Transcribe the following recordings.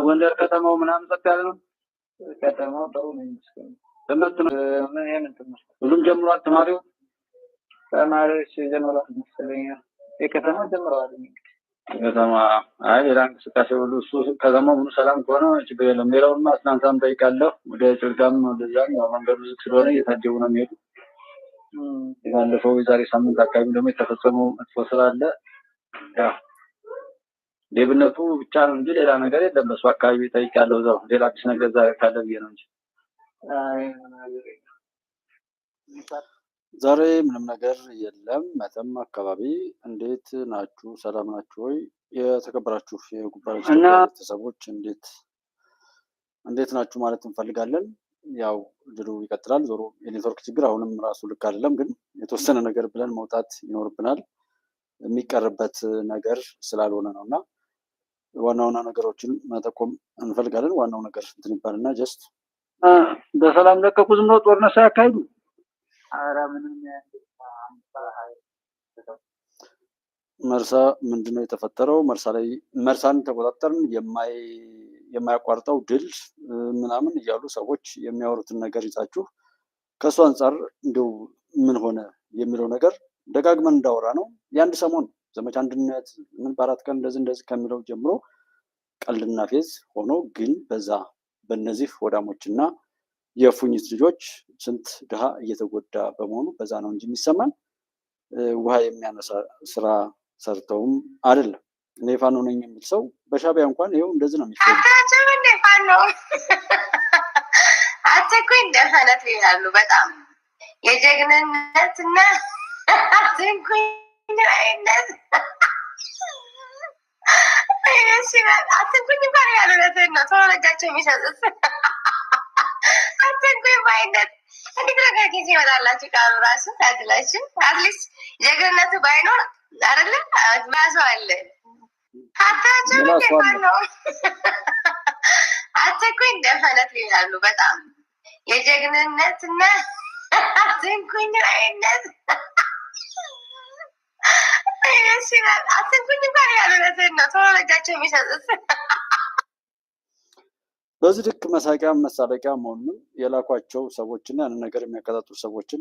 ጎንደር ከተማው ምናምን ጸጥ ያለ ነው። ከተማው ጥሩ ነው የሚመስለው። ትምህርት ምን የምን ትምህርት ሁሉም ጀምሯል። ተማሪዎች ጀምሯል መሰለኝ። የከተማ ጀምረዋል። ከተማ ሌላ እንቅስቃሴ ሁሉ እሱ ከተማው ሙሉ ሰላም ከሆነ ችግር የለም። ሌላውንማ ትናንትናም ጠይቃለሁ። ወደ ጭልጋም ወደዛም መንገዱ ዝግ ስለሆነ እየታጀቡ ነው የሚሄዱ። ባለፈው የዛሬ ሳምንት አካባቢ ደግሞ የተፈጸመው መጥፎ ስላለ ሌብነቱ ብቻ ነው እንጂ ሌላ ነገር የለም። በሱ አካባቢ ጠይቃለሁ። እዛው ሌላ አዲስ ነገር ዛሬ ካለ ብዬ ነው እንጂ ዛሬ ምንም ነገር የለም። መተማ አካባቢ እንዴት ናችሁ? ሰላም ናችሁ ወይ? የተከበራችሁ የጉባኤ ቤተሰቦች እንዴት ናችሁ ማለት እንፈልጋለን። ያው ድሉ ይቀጥላል። ዞሮ የኔትወርክ ችግር አሁንም ራሱ ልክ አይደለም፣ ግን የተወሰነ ነገር ብለን መውጣት ይኖርብናል። የሚቀርበት ነገር ስላልሆነ ነው እና ዋና ነገሮችን መጠቆም እንፈልጋለን። ዋናው ነገር እንትን ይባልና ጀስት በሰላም ለቀቁ። ዝም ብሎ ጦርነት ሳያካሂዱ መርሳ ምንድነው የተፈጠረው? መርሳን ተቆጣጠርን የማያቋርጠው ድል ምናምን እያሉ ሰዎች የሚያወሩትን ነገር ይዛችሁ ከእሱ አንጻር እንደው ምን ሆነ የሚለው ነገር ደጋግመን እንዳወራ ነው። የአንድ ሰሞን ዘመቻ አንድነት ምን በአራት ቀን እንደዚህ ከሚለው ጀምሮ ቀልድና ፌዝ ሆኖ ግን በእነዚህ ወዳሞችና የፉኝት ልጆች ስንት ድሃ እየተጎዳ በመሆኑ በዛ ነው እንጂ የሚሰማን ውሃ የሚያነሳ ስራ ሰርተውም አይደለም። እኔ ፋኖ ነኝ የሚል ሰው በሻቢያ እንኳን ይኸው እንደዚህ ነው የሚፈው አትኩኝ እንደፈነት ይላሉ። በጣም የጀግንነትና አትኩኝ አይነት አትኩኝ ባሪ ያሉለት ነው ተወረጃቸው የሚሰጡት አትኩኝ ባይነት እንዴት ነገር ጊዜ ይመጣላችሁ ቃሉ ራሱ ታድላችሁ። አትሊስት ጀግንነቱ ባይኖር አይደለም ባሰው አለ አታቸው ነው አትኩኝ እንደፈነት ይላሉ። በጣም የጀግንነትና አትኩኝ አይነት አትኩኝ ባሪ ያሉለት ነው ተወረጃቸው የሚሰጡት በዚህ ልክ መሳቂያ መሳለቂያ መሆኑን የላኳቸው ሰዎችና ያንን ነገር የሚያቀጣጥሉ ሰዎችን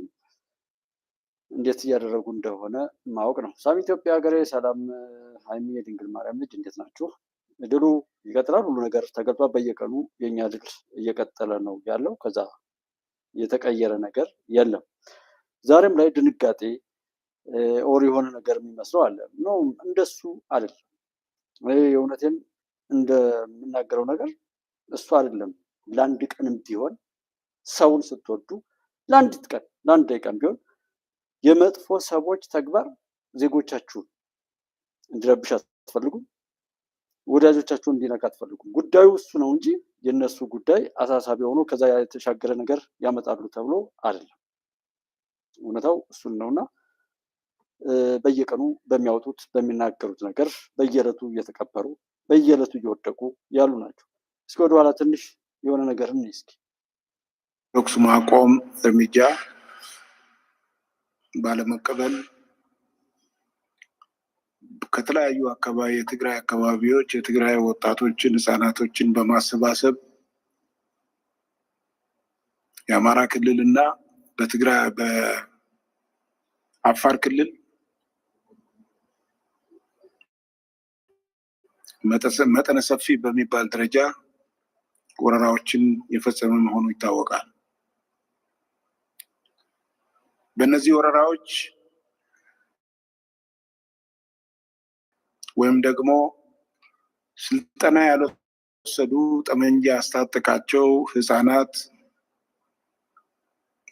እንዴት እያደረጉ እንደሆነ ማወቅ ነው። ሳም ኢትዮጵያ ሀገሬ ሰላም፣ ሀይሚ የድንግል ማርያም ልጅ እንዴት ናችሁ? ድሉ ይቀጥላል። ሁሉ ነገር ተገልጧል። በየቀኑ የኛ ድል እየቀጠለ ነው ያለው። ከዛ የተቀየረ ነገር የለም። ዛሬም ላይ ድንጋጤ ኦር የሆነ ነገር የሚመስለው አለ ነው። እንደሱ አይደለም። የእውነቴን እንደምናገረው ነገር እሱ አይደለም። ለአንድ ቀንም ቢሆን ሰውን ስትወዱ ለአንዲት ቀን ለአንድ ደቂቃም ቢሆን የመጥፎ ሰዎች ተግባር ዜጎቻችሁን እንዲረብሽ አትፈልጉም፣ ወዳጆቻችሁን እንዲነካ አትፈልጉም። ጉዳዩ እሱ ነው እንጂ የነሱ ጉዳይ አሳሳቢ ሆኖ ከዛ የተሻገረ ነገር ያመጣሉ ተብሎ አይደለም። እውነታው እሱን ነውና በየቀኑ በሚያወጡት በሚናገሩት ነገር በየዕለቱ እየተቀበሩ በየዕለቱ እየወደቁ ያሉ ናቸው። እስኪ ወደኋላ ትንሽ የሆነ ነገር እስኪ ተኩስ ማቆም እርምጃ ባለመቀበል ከተለያዩ አካባቢ የትግራይ አካባቢዎች የትግራይ ወጣቶችን ህፃናቶችን በማሰባሰብ የአማራ ክልልና በትግራይ በአፋር ክልል መጠነ ሰፊ በሚባል ደረጃ ወረራዎችን የፈጸመ መሆኑ ይታወቃል። በእነዚህ ወረራዎች ወይም ደግሞ ስልጠና ያልወሰዱ ጠመንጃ ያስታጠቃቸው ህፃናት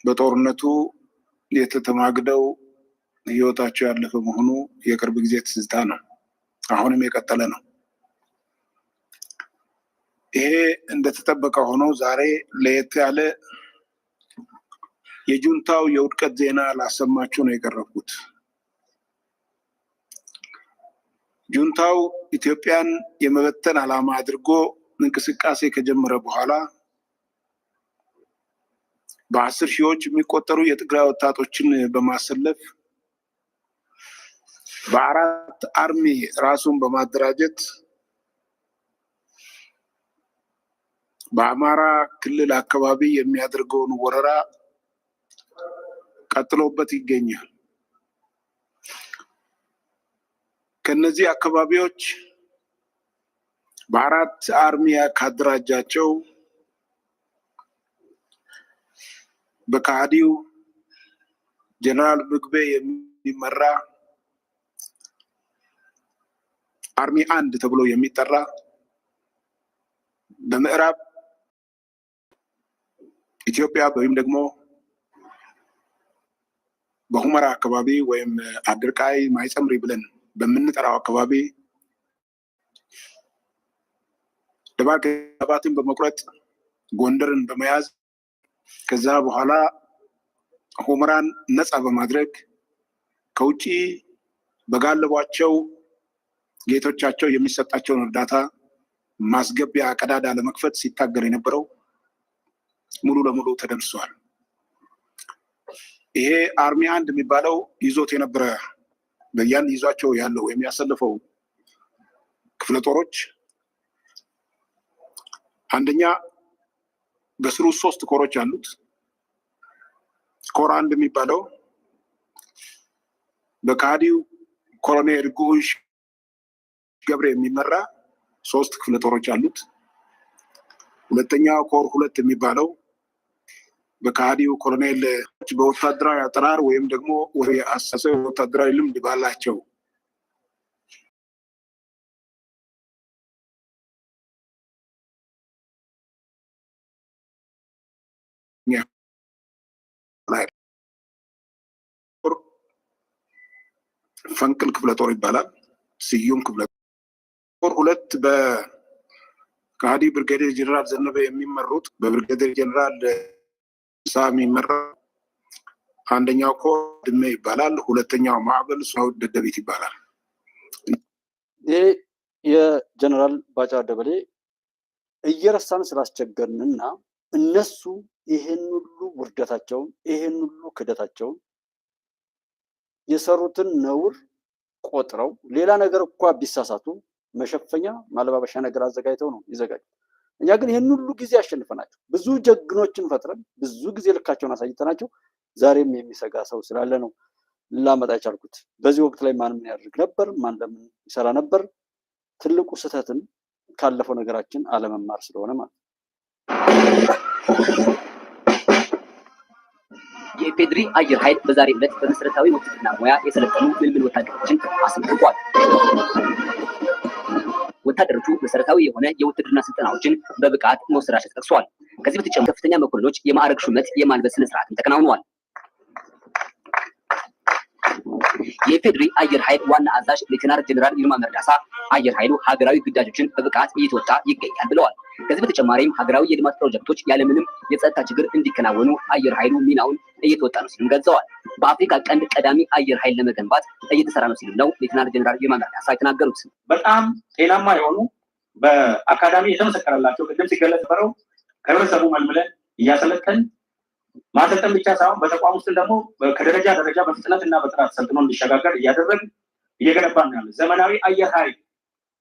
በጦርነቱ የተተማግደው ህይወታቸው ያለፈ መሆኑ የቅርብ ጊዜ ትዝታ ነው። አሁንም የቀጠለ ነው። ይሄ እንደተጠበቀ ሆኖ ዛሬ ለየት ያለ የጁንታው የውድቀት ዜና ላሰማችሁ ነው የቀረብኩት። ጁንታው ኢትዮጵያን የመበተን ዓላማ አድርጎ እንቅስቃሴ ከጀመረ በኋላ በ10 ሺዎች የሚቆጠሩ የትግራይ ወጣቶችን በማሰለፍ በ4 አርሚ ራሱን በማደራጀት በአማራ ክልል አካባቢ የሚያደርገውን ወረራ ቀጥሎበት ይገኛል። ከነዚህ አካባቢዎች በአራት አርሚ ካደራጃቸው በካዲው ጀነራል ምግቤ የሚመራ አርሚ 1 ተብሎ የሚጠራ በምዕራብ ኢትዮጵያ ወይም ደግሞ በሁመራ አካባቢ ወይም አድርቃይ ማይጸምሪ ብለን በምንጠራው አካባቢ ደባትን በመቁረጥ ጎንደርን በመያዝ ከዛ በኋላ ሁመራን ነፃ በማድረግ ከውጪ በጋለቧቸው ጌቶቻቸው የሚሰጣቸውን እርዳታ ማስገቢያ ቀዳዳ ለመክፈት ሲታገል የነበረው ሙሉ ለሙሉ ተደምስሷል። ይሄ አርሚ 1 የሚባለው ይዞት የነበረ በያን ይዟቸው ያለው የሚያሰልፈው ክፍለ ጦሮች አንደኛ በስሩ 3 ኮሮች አሉት። ኮር 1 የሚባለው በካዲው ኮሎኔል ጉሽ ገብሬ የሚመራ 3 ክፍለ ጦሮች አሉት። ሁለተኛው ኮር 2 የሚባለው በካዲው ኮሎኔል በወታደራዊ አጠራር ወይም ደግሞ አሳሰብ ወታደራዊ ልምድ ባላቸው ፈንቅል ክፍለ ጦር ይባላል። ስዩም ክፍለ ጦር 2 በካዲ ብርጋዴር ጀነራል ዘነበ የሚመሩት በብርጋዴር ጀነራል ሳሚ የሚመራ አንደኛው ኮር ድሜ ይባላል። ሁለተኛው ማዕበል ሰው ደደቢት ይባላል። ይሄ የጀነራል ባጫ ደበሌ እየረሳን ስላስቸገርንና እነሱ ይሄን ሁሉ ውርደታቸውን ይሄን ሁሉ ክደታቸውን የሰሩትን ነውር ቆጥረው ሌላ ነገር እንኳን ቢሳሳቱ መሸፈኛ ማለባበሻ ነገር አዘጋጅተው ነው ይዘጋጁ። እኛ ግን ይሄን ሁሉ ጊዜ አሸንፈናቸው ብዙ ጀግኖችን ፈጥረን ብዙ ጊዜ ልካቸውን አሳይተናቸው ዛሬም የሚሰጋ ሰው ስላለ ነው ላመጣ የቻልኩት። በዚህ ወቅት ላይ ማን ምን ያደርግ ነበር፣ ማን ለምን ይሰራ ነበር? ትልቁ ስህተትን ካለፈው ነገራችን አለመማር ስለሆነ ማለት ነው። የኢፌዴሪ አየር ኃይል በዛሬው ዕለት በመሰረታዊ ውትድርና ሙያ የሰለጠኑ ምልምል ወታደሮችን አስመርቋል። ወታደሮቹ መሰረታዊ የሆነ የውትድርና ስልጠናዎችን በብቃት መውሰዳቸው ተጠቅሷል። ከዚህ በተጨማሪ ከፍተኛ መኮንኖች የማዕረግ ሹመት የማልበስ ስነ ስርዓትም ተከናውኗል። የኢፌዴሪ አየር ኃይል ዋና አዛዥ ሌተናል ጀነራል ይልማ መርዳሳ አየር ኃይሉ ሀገራዊ ግዳጆችን በብቃት እየተወጣ ይገኛል ብለዋል። ከዚህ በተጨማሪም ሀገራዊ የልማት ፕሮጀክቶች ያለምንም የጸጥታ ችግር እንዲከናወኑ አየር ኃይሉ ሚናውን እየተወጣ ነው ሲሉም ገልጸዋል። በአፍሪካ ቀንድ ቀዳሚ አየር ኃይል ለመገንባት እየተሰራ ነው ሲሉ ነው ሌተናል ጀነራል ይልማ መርዳሳ የተናገሩት። በጣም ጤናማ የሆኑ በአካዳሚ የተመሰከረላቸው ቅድም ሲገለጽ በረው ከህብረተሰቡ መልምለን እያሰለጠን ማሰልጠን ብቻ ሳይሆን በተቋም ውስጥ ደግሞ ከደረጃ ደረጃ በፍጥነት እና በጥራት ሰልጥኖ እንዲሸጋገር እያደረግን እየገነባን ነው ያለ ዘመናዊ አየር ኃይል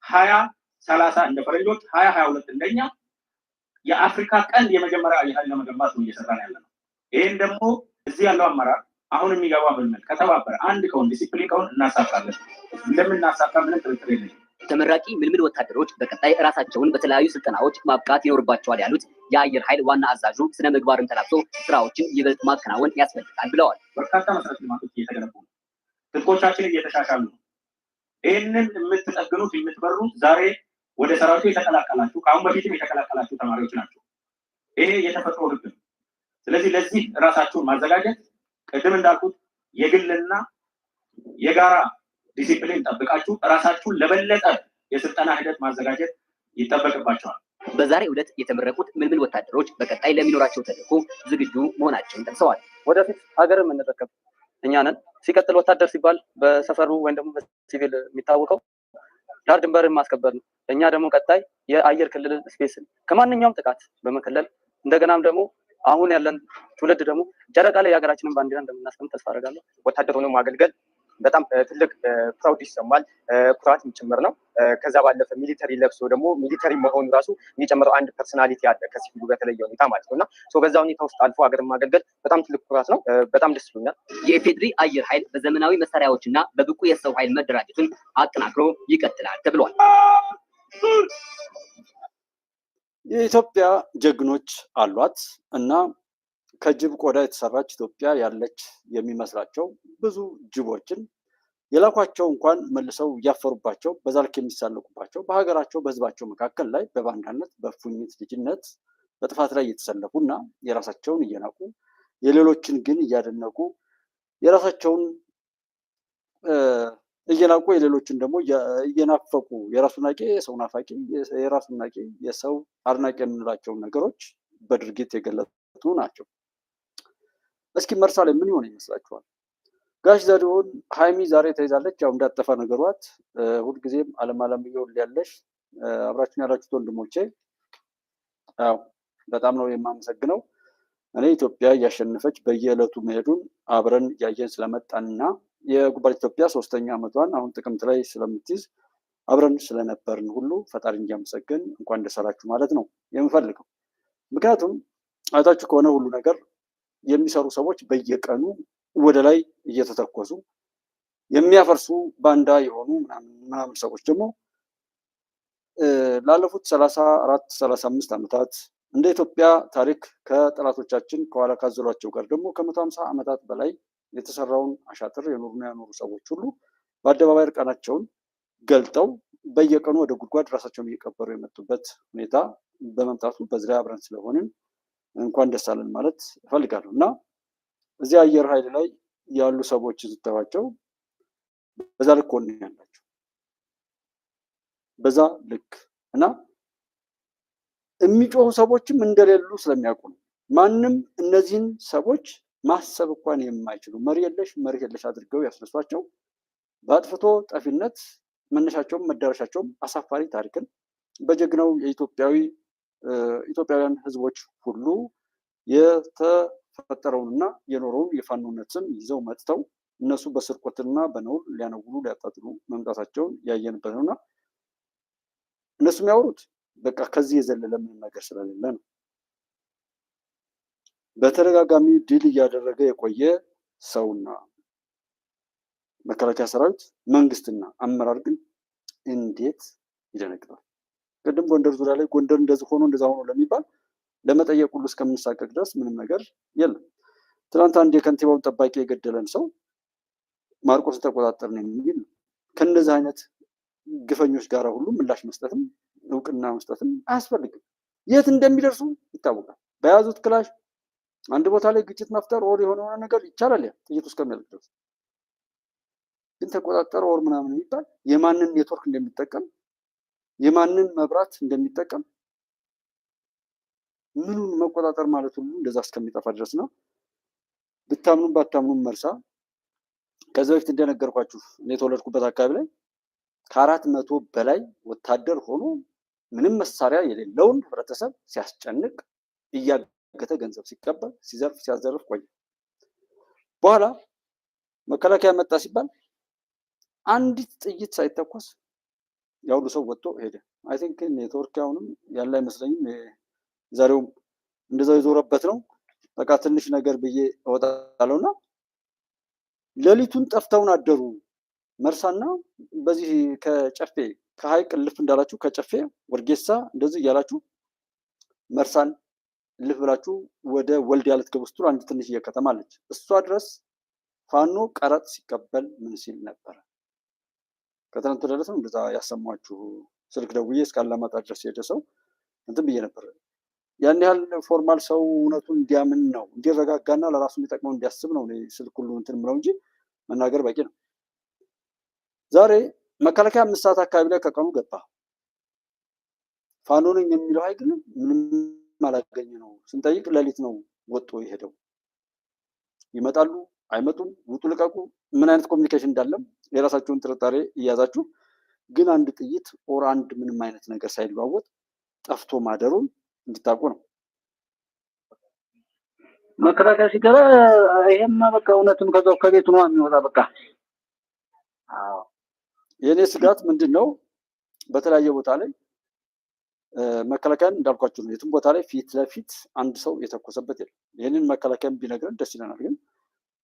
2030 እንደ ፈረንጆች 2022 እንደኛ የአፍሪካ ቀንድ የመጀመሪያ አየር ኃይል ለመገንባት ነው እየሰራን ያለ ነው። ይህን ደግሞ እዚህ ያለው አመራር አሁን የሚገባ መልመል ከተባበረ አንድ ከሆን ዲሲፕሊን ከሆን እናሳካለን። እንደምናሳካ ምንም ጥርጥር የለኝም። ተመራቂ ምልምል ወታደሮች በቀጣይ ራሳቸውን በተለያዩ ስልጠናዎች ማብቃት ይኖርባቸዋል ያሉት የአየር ኃይል ዋና አዛዡ ስነ ምግባርን ተላብሶ ስራዎችን ይበልጥ ማከናወን ያስፈልጋል ብለዋል። በርካታ መሰረተ ልማቶች እየተገነቡ ነው። ትጥቆቻችን እየተሻሻሉ ነው። ይህንን የምትጠግኑት የምትበሩት ዛሬ ወደ ሰራዊቱ የተቀላቀላችሁ ከአሁን በፊትም የተቀላቀላችሁ ተማሪዎች ናቸው። ይሄ የተፈጥሮ ህግ ነው። ስለዚህ ለዚህ ራሳችሁን ማዘጋጀት ቅድም እንዳልኩት የግልና የጋራ ዲሲፕሊን ጠብቃችሁ ራሳችሁን ለበለጠ የስልጠና ሂደት ማዘጋጀት ይጠበቅባቸዋል። በዛሬው ዕለት የተመረቁት ምልምል ወታደሮች በቀጣይ ለሚኖራቸው ተልዕኮ ዝግጁ መሆናቸውን ጠቅሰዋል። ወደፊት ሀገርን የምንረከብ እኛ ነን። ሲቀጥል ወታደር ሲባል በሰፈሩ ወይም ደግሞ በሲቪል የሚታወቀው ዳር ድንበርን ማስከበር ነው። እኛ ደግሞ ቀጣይ የአየር ክልል ስፔስን ከማንኛውም ጥቃት በመከለል እንደገናም ደግሞ አሁን ያለን ትውልድ ደግሞ ጨረቃ ላይ የሀገራችንን ባንዲራ እንደምናስቀምጥ ተስፋ አደርጋለሁ። ወታደር ሆኖ ማገልገል በጣም ትልቅ ፕራውድ ይሰማል፣ ኩራት ጭምር ነው። ከዛ ባለፈ ሚሊተሪ ለብሶ ደግሞ ሚሊተሪ መሆኑ ራሱ የሚጨምረው አንድ ፐርሰናሊቲ አለ ከሲቪሉ በተለየ ሁኔታ ማለት ነው እና በዛ ሁኔታ ውስጥ አልፎ ሀገር ማገልገል በጣም ትልቅ ኩራት ነው። በጣም ደስ ብሎኛል። የኢፌዴሪ አየር ኃይል በዘመናዊ መሳሪያዎችና በብቁ የሰው ኃይል መደራጀቱን አጠናክሮ ይቀጥላል ተብሏል። የኢትዮጵያ ጀግኖች አሏት እና ከጅብ ቆዳ የተሰራች ኢትዮጵያ ያለች የሚመስላቸው ብዙ ጅቦችን የላኳቸው እንኳን መልሰው እያፈሩባቸው በዛ ልክ የሚሳለቁባቸው በሀገራቸው በህዝባቸው መካከል ላይ በባንዳነት በእፉኝት ልጅነት በጥፋት ላይ እየተሰለፉ እና የራሳቸውን እየናቁ የሌሎችን ግን እያደነቁ የራሳቸውን እየናቁ የሌሎችን ደግሞ እየናፈቁ የራሱ ናቂ የሰው ናፋቂ የራሱ ናቂ የሰው አድናቂ የምንላቸውን ነገሮች በድርጊት የገለጡ ናቸው። እስኪ መርሳ ላይ ምን ይሆን ይመስላችኋል? ጋሽ ዘሪሁን ሀይሚ ዛሬ ተይዛለች። ያው እንዳጠፋ ነገሯት። ሁልጊዜም አለም ያለሽ አብራችሁን ያላችሁት ወንድሞቼ ያው በጣም ነው የማመሰግነው። እኔ ኢትዮጵያ እያሸነፈች በየዕለቱ መሄዱን አብረን እያየን ስለመጣንና የጉባኤ ኢትዮጵያ 3ኛ ዓመቷን አሁን ጥቅምት ላይ ስለምትይዝ አብረን ስለነበርን ሁሉ ፈጣሪ እንዲያመሰግን እንኳን ደስ አላችሁ ማለት ነው የምፈልገው። ምክንያቱም አይታችሁ ከሆነ ሁሉ ነገር የሚሰሩ ሰዎች በየቀኑ ወደ ላይ እየተተኮሱ የሚያፈርሱ ባንዳ የሆኑ ምናምን ሰዎች ደግሞ ላለፉት 34-35 ዓመታት እንደ ኢትዮጵያ ታሪክ ከጠላቶቻችን ከኋላ ካዘሏቸው ጋር ደግሞ ከ150 ዓመታት በላይ የተሰራውን አሻጥር የኖሩ ሰዎች ሁሉ በአደባባይ እርቃናቸውን ገልጠው በየቀኑ ወደ ጉድጓድ ራሳቸውን እየቀበሩ የመጡበት ሁኔታ በመምጣቱ በዚህ ላይ አብረን ስለሆንን እንኳን ደስ አለን ማለት እፈልጋለሁ እና እዚህ አየር ኃይል ላይ ያሉ ሰዎች ስተዋቸው በዛ ልክ ሆነ ያላቸው በዛ ልክ እና የሚጮሁ ሰዎችም እንደሌሉ ስለሚያውቁ ነው። ማንም እነዚህን ሰዎች ማሰብ እንኳን የማይችሉ መሪ የለሽ አድርገው ያስነሷቸው በአጥፍቶ ጠፊነት መነሻቸውም መዳረሻቸውም አሳፋሪ ታሪክን በጀግናው ኢትዮጵያውያን ህዝቦች ሁሉ የተፈጠረውንና የኖረውን የፋኖነት ስም ይዘው መጥተው እነሱ በስርቆትና በነውር ሊያነውሉ ሊያጣጥሉ መምጣታቸውን ያየንበት ነውና እነሱ የሚያወሩት በቃ ከዚህ የዘለለ ምንም ነገር ስለሌለ ነው። በተደጋጋሚ ድል እያደረገ የቆየ ሰውና መከላከያ ሰራዊት መንግስትና አመራር ግን እንዴት ይደነግጣል። ቅድም ጎንደር ዙሪያ ላይ ጎንደር እንደዚህ ሆኖ እንደዛ ሆኖ ለሚባል ለመጠየቅ ሁሉ እስከምንሳቀቅ ድረስ ምንም ነገር የለም። ትናንት አንድ የከንቲባውን ጠባቂ የገደለን ሰው ማርቆስን ተቆጣጠር ነው የሚል ከእነዚህ አይነት ግፈኞች ጋር ሁሉ ምላሽ መስጠትም እውቅና መስጠትም አያስፈልግም። የት እንደሚደርሱ ይታወቃል። በያዙት ክላሽ አንድ ቦታ ላይ ግጭት መፍጠር ወር የሆነ ነገር ይቻላል። ያ ጥይቱ እስከሚያልቅ ድረስ ግን ተቆጣጠር ወር ምናምን የሚባል የማንን ኔትወርክ እንደሚጠቀም የማንን መብራት እንደሚጠቀም ምኑን መቆጣጠር ማለት ሁሉ እንደዛ እስከሚጠፋ ድረስ ነው። ብታምኑም ባታምኑም መርሳ ከዚህ በፊት እንደነገርኳችሁ እኔ የተወለድኩበት አካባቢ ላይ ከ400 በላይ ወታደር ሆኖ ምንም መሳሪያ የሌለውን ህብረተሰብ ሲያስጨንቅ እያገተ ገንዘብ ሲቀበል ሲዘርፍ ሲያዘርፍ ቆየ። በኋላ መከላከያ መጣ ሲባል አንዲት ጥይት ሳይተኮስ ያው ሰው ወጥቶ ሄደ። አይ ቲንክ ኔትወርክ አሁንም ያለ አይመስለኝም። ዛሬውም እንደዛው የዞረበት ነው። በቃ ትንሽ ነገር ብዬ እወጣለሁና ሌሊቱን ጠፍተውን አደሩ። መርሳና በዚህ ከጨፌ ከሀይቅ ልፍ እንዳላችሁ ከጨፌ ወርጌሳ እንደዚህ እያላችሁ መርሳን ልፍ ብላችሁ ወደ ወልዲያ ልትገቡ ስትሉ አንድ ትንሽ ከተማ አለች። እሷ ድረስ ፋኖ ቀረጥ ሲቀበል ምን ሲል ነበረ? ከትናንት ወዲያ ነው እንደዛ ያሰማችሁ። ስልክ ደውዬ እስከ አላማጣ ድረስ የሄደ ሰው እንትን ብዬ ነበር። ያን ያህል ፎርማል ሰው እውነቱን እንዲያምን ነው እንዲረጋጋና ለራሱ የሚጠቅመው እንዲያስብ ነው ስልክ ሁሉ እንትን ምለው እንጂ መናገር በቂ ነው። ዛሬ መከላከያ 5 ሰዓት አካባቢ ላይ ከቀኑ ገባ። ፋኖ ነኝ የሚለው ኃይል ምንም አላገኘ ነው። ስንጠይቅ ሌሊት ነው ወጥቶ የሄደው። ይመጣሉ አይመጡም፣ ውጡ ልቀቁ፣ ምን አይነት ኮሚኒኬሽን እንዳለም የራሳቸውን ጥርጣሬ እያዛችሁ ግን አንድ ጥይት ኦር አንድ ምንም አይነት ነገር ሳይለዋወጥ ጠፍቶ ማደሩን እንድታውቁ ነው። መከላከያ ሲገባ ይሄማ በቃ እውነትም ከዛው ከቤቱ ነው የሚወጣ። በቃ የኔ ስጋት ምንድነው? በተለያየ ቦታ ላይ መከላከያን እንዳልኳችሁ ነው። የትም ቦታ ላይ ፊት ለፊት አንድ ሰው የተኮሰበት የለም። ይህንን መከላከያን ቢነግረን ደስ ይለናል። ግን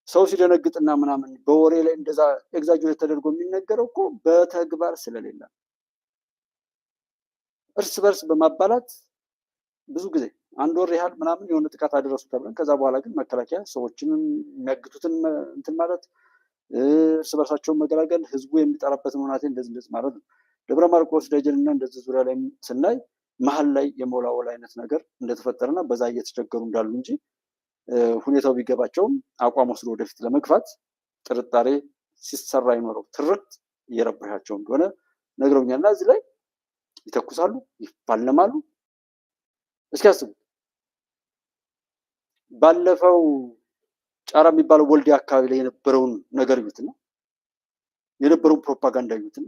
ሰው ሲደነግጥና ምናምን በወሬ ላይ እንደዛ ኤግዛጅሬት ተደርጎ የሚነገረው እኮ በተግባር ስለሌለ እርስ በርስ በማባላት ብዙ ጊዜ አንድ ወር ያህል ምናምን የሆነ ጥቃት አደረሱ ተብለን ከዛ በኋላ ግን መከላከያ ሰዎችንም የሚያግቱትን እንትን ማለት እርስ በርሳቸውን መገላገል ህዝቡ የሚጠራበትን ሁናቴ እንደዚህ ማለት ነው። ደብረ ማርቆስ ደጀንና እንደዚህ ዙሪያ ላይ ስናይ መሀል ላይ የሞላወል አይነት ነገር እንደተፈጠረና በዛ እየተቸገሩ እንዳሉ እንጂ ሁኔታው ቢገባቸውም አቋም ወስዶ ወደፊት ለመግፋት ጥርጣሬ ሲሰራ ይኖረው ትርክት እየረበሻቸው እንደሆነ ነግረውኛልና እዚህ ላይ ይተኩሳሉ፣ ይፋለማሉ። እስኪ አስቡ። ባለፈው ጫራ የሚባለው ወልዲያ አካባቢ ላይ የነበረውን ነገር እዩትና የነበረውን ፕሮፓጋንዳ እዩትና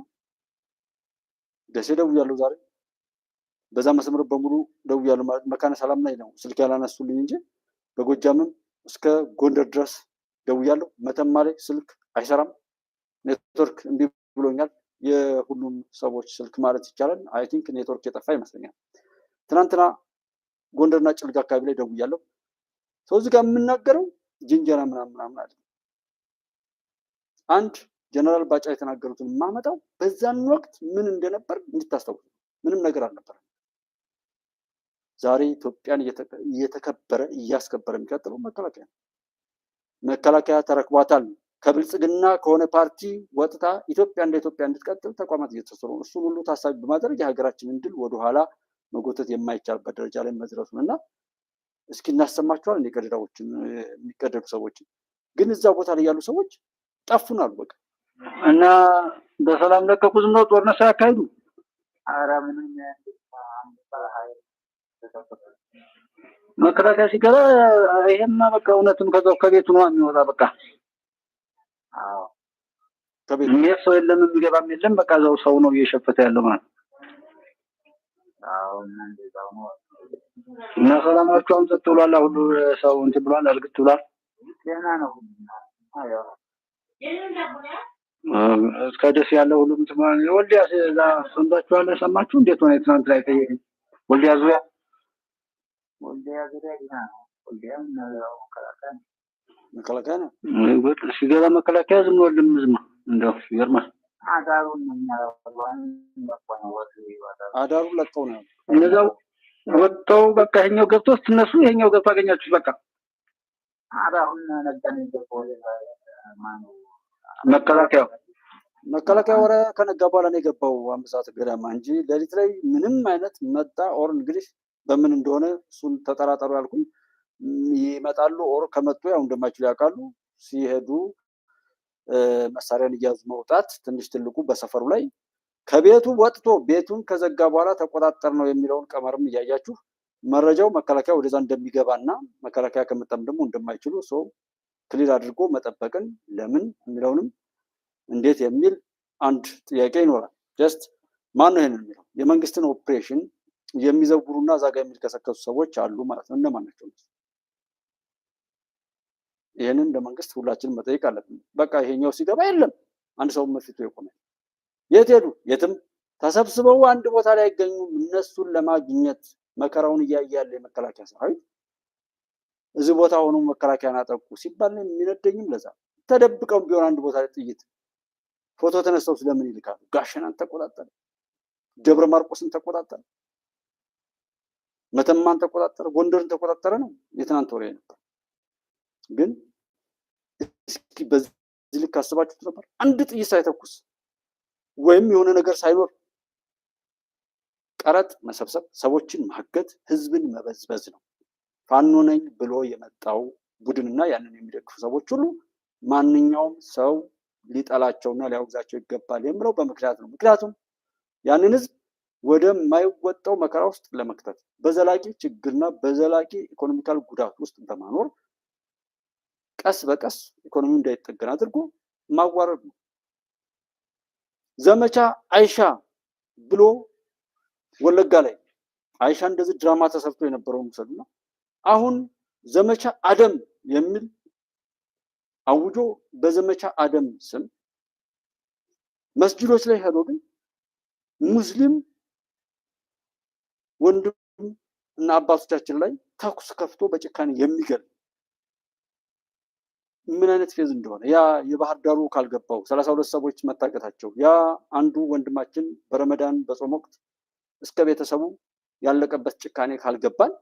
ደሴ ደውያለሁ ዛሬ በዛ መስመር በሙሉ ደውያለሁ። መካነ ሰላም ላይ ነው ስልክ ያላነሱልኝ እንጂ በጎጃምም እስከ ጎንደር ድረስ ደውያለሁ። መተማ ላይ ስልክ አይሰራም፣ ኔትወርክ እምቢ ብሎኛል። የሁሉም ሰዎች ስልክ ማለት ይቻላል አይ ቲንክ ኔትወርክ የጠፋ ይመስለኛል። ትናንትና ጎንደርና ጭልጋ አካባቢ ላይ ደውያለሁ። ሰው እዚህ ጋር የምናገረው ጅንጀና ምናምን አለ። አንድ ጀነራል ባጫ የተናገሩትን የማመጣው በዛን ወቅት ምን እንደነበር እንድታስታውሱ። ምንም ነገር አልነበረም። ዛሬ ኢትዮጵያን እየተከበረ እያስከበረ የሚቀጥለው መከላከያ ነው። መከላከያ ተረክቧታል። ከብልጽግና ከሆነ ፓርቲ ወጥታ ኢትዮጵያ እንደ ኢትዮጵያ እንድትቀጥል ተቋማት እየተሰሩ ነው። እሱን ሁሉ ታሳቢ በማድረግ የሀገራችንን ድል ወደኋላ መጎተት የማይቻልበት ደረጃ ላይ መድረሱን እና እስኪ እናሰማቸዋል እንደ ቀደዳዎችን የሚቀደዱ ሰዎችን ግን እዛ ቦታ ላይ ያሉ ሰዎች ጠፉናል በቃ እና በሰላም ለቀቁ። ዝም ብለው ጦርነት ሳያካሂዱ ኧረ ምንም መከላከያ ሲገባ ይሄማ በቃ እውነትም ከዛው ከቤቱ ነው የሚወጣ። በቃ አዎ ከቤቱ ሰው የለም የሚገባም የለም። በቃ እዛው ሰው ነው እየሸፈተ ያለው ማለት አዎ። እና ሰላማቸውን ጸጥ ብሏል። ሁሉ ሰው እንትን ብሏል፣ እርግጥ ብሏል። ደህና ነው። አዎ እስከ ደስ ያለው ሁሉም ተማን ወልዲያ እዛ ሰምታችኋል። ሰማችሁ እንዴት ሆነ? ትናንት ላይ ጠየቀኝ። ወልዲያ ዙሪያ ዲና ነው። ወልዲያ መከላከያ ነው። ወጥ ሲገባ መከላከያ ዝም ብሎ ልምዝም እንደው ይገርማል። አዳሩን ለቀው ነው እነዛው ወጥተው በቃ ይሄኛው ገብቶ ስትነሱ ይሄኛው ገብቶ አገኛችሁ። በቃ አዳሩን ነገን እንደቆ መከላከያ ወረ ከነጋ በኋላ ነው የገባው 5 ሰዓት ገደማ እንጂ ሌሊት ላይ ምንም አይነት መጣ ኦር እንግዲህ በምን እንደሆነ እሱን ተጠራጠሩ ያልኩኝ። ይመጣሉ ኦር ከመጡ ያው እንደማይችሉ ያውቃሉ። ሲሄዱ መሳሪያን እያዙ መውጣት ትንሽ ትልቁ በሰፈሩ ላይ ከቤቱ ወጥቶ ቤቱን ከዘጋ በኋላ ተቆጣጠር ነው የሚለውን ቀመርም እያያችሁ መረጃው መከላከያ ወደዛ እንደሚገባና መከላከያ ከመጣም ደግሞ እንደማይችሉ ሰው ክሊር አድርጎ መጠበቅን ለምን የሚለውንም እንዴት የሚል አንድ ጥያቄ ይኖራል። ጀስት ማን ነው ይሄንን የሚለው? የመንግስትን ኦፕሬሽን የሚዘውሩና ዛጋ የሚልከሰከሱ ሰዎች አሉ ማለት ነው። እነማን ናቸው? ይሄንን ለመንግስት ሁላችንም መጠየቅ አለብን። በቃ ይሄኛው ሲገባ የለም አንድ ሰው መፍቱ ይቆማል። የት ሄዱ? የትም ተሰብስበው አንድ ቦታ ላይ አይገኙም። እነሱን ለማግኘት መከራውን እያየ ያለ የመከላከያ ሰራዊት እዚህ ቦታ ሆኖ መከላከያን አጠቁ ሲባል ነው የሚነደኝም። ለዛ ተደብቀው ቢሆን አንድ ቦታ ላይ ጥይት ፎቶ ተነስተው ስለምን ይልካሉ? ጋሸናን ተቆጣጠረ፣ ደብረ ማርቆስን ተቆጣጠረ፣ መተማን ተቆጣጠረ፣ ጎንደርን ተቆጣጠረ ነው የትናንት ወሬ ነበር። ግን እስኪ በዚህ ልክ አስባችሁት ነበር? አንድ ጥይት ሳይተኩስ ወይም የሆነ ነገር ሳይኖር ቀረጥ መሰብሰብ፣ ሰዎችን ማገት፣ ህዝብን መበዝበዝ ነው። ፋኖ ነኝ ብሎ የመጣው ቡድንና ያንን የሚደግፉ ሰዎች ሁሉ ማንኛውም ሰው ሊጠላቸውና ሊያወግዛቸው ይገባል የሚለው በምክንያት ነው። ምክንያቱም ያንን ህዝብ ወደማይወጣው መከራ ውስጥ ለመክተት በዘላቂ ችግርና በዘላቂ ኢኮኖሚካል ጉዳት ውስጥ በማኖር ቀስ በቀስ ኢኮኖሚ እንዳይጠገን አድርጎ ማዋረድ ነው። ዘመቻ አይሻ ብሎ ወለጋ ላይ አይሻ እንደዚህ ድራማ ተሰርቶ የነበረው ሙሰልና አሁን ዘመቻ አደም የሚል አውጆ በዘመቻ አደም ስም መስጂዶች ላይ ሄዶ ግን ሙስሊም ወንድም እና አባቶቻችን ላይ ተኩስ ከፍቶ በጭካኔ የሚገል ምን አይነት ፌዝ እንደሆነ ያ የባህር ዳሩ ካልገባው 32 ሰዎች መታቀታቸው ያ አንዱ ወንድማችን በረመዳን በጾም ወቅት እስከ ቤተሰቡ ያለቀበት ጭካኔ ካልገባን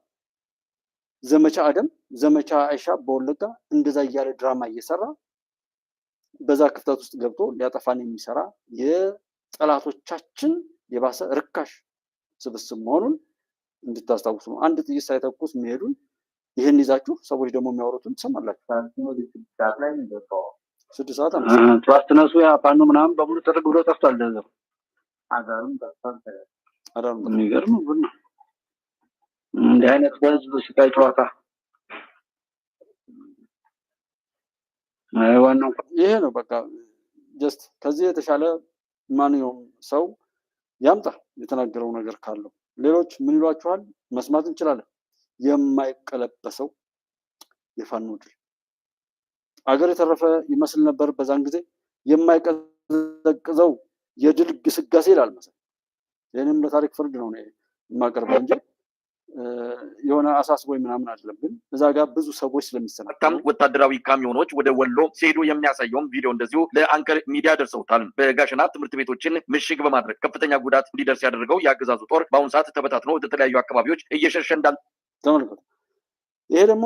ዘመቻ አደም ዘመቻ አይሻ በወለጋ እንደዛ እያለ ድራማ እየሰራ በዛ ክፍተት ውስጥ ገብቶ ሊያጠፋን የሚሰራ የጠላቶቻችን የባሰ ርካሽ ስብስብ መሆኑን እንድታስታውሱ ነው። አንድ ጥይት ሳይተኩስ የሚሄዱን ይህን ይዛችሁ ሰዎች ደግሞ የሚያወሩትን ትሰማላችሁ። 6 ሰዓት ጠዋት ተነሱ ያ ፋኖ ምናምን በሙሉ ጥርግ ብሎ ጠፍቷል። ለዘው አዳም የሚገርም ቡና እንዲህ አይነት በህዝብ ስቃይ ጨዋታ ዋናው ይሄ ነው። በቃ ጀስት ከዚህ የተሻለ ማንኛውም ሰው ያምጣ የተናገረው ነገር ካለው። ሌሎች ምን ይሏችኋል መስማት እንችላለን። የማይቀለበሰው የፋኖ ድል አገር የተረፈ ይመስል ነበር በዛን ጊዜ። የማይቀዘቅዘው የድል ግስጋሴ ይላል መሰለኝ። ይህንም ለታሪክ ፍርድ ነው የማቀርበው እንጂ የሆነ አሳስቦኝ ምናምን አይደለም። ግን እዛ ጋር ብዙ ሰዎች ስለሚሰናከሉ ወታደራዊ ካሚዮኖች ወደ ወሎ ሲሄዱ የሚያሳየውን ቪዲዮ እንደዚሁ ለአንከር ሚዲያ ደርሰውታል። በጋሸና ትምህርት ቤቶችን ምሽግ በማድረግ ከፍተኛ ጉዳት እንዲደርስ ያደረገው የአገዛዙ ጦር በአሁኑ ሰዓት ተበታትኖ ወደ ተለያዩ አካባቢዎች እየሸሸ እንዳለ ተመልከቱ። ይሄ ደግሞ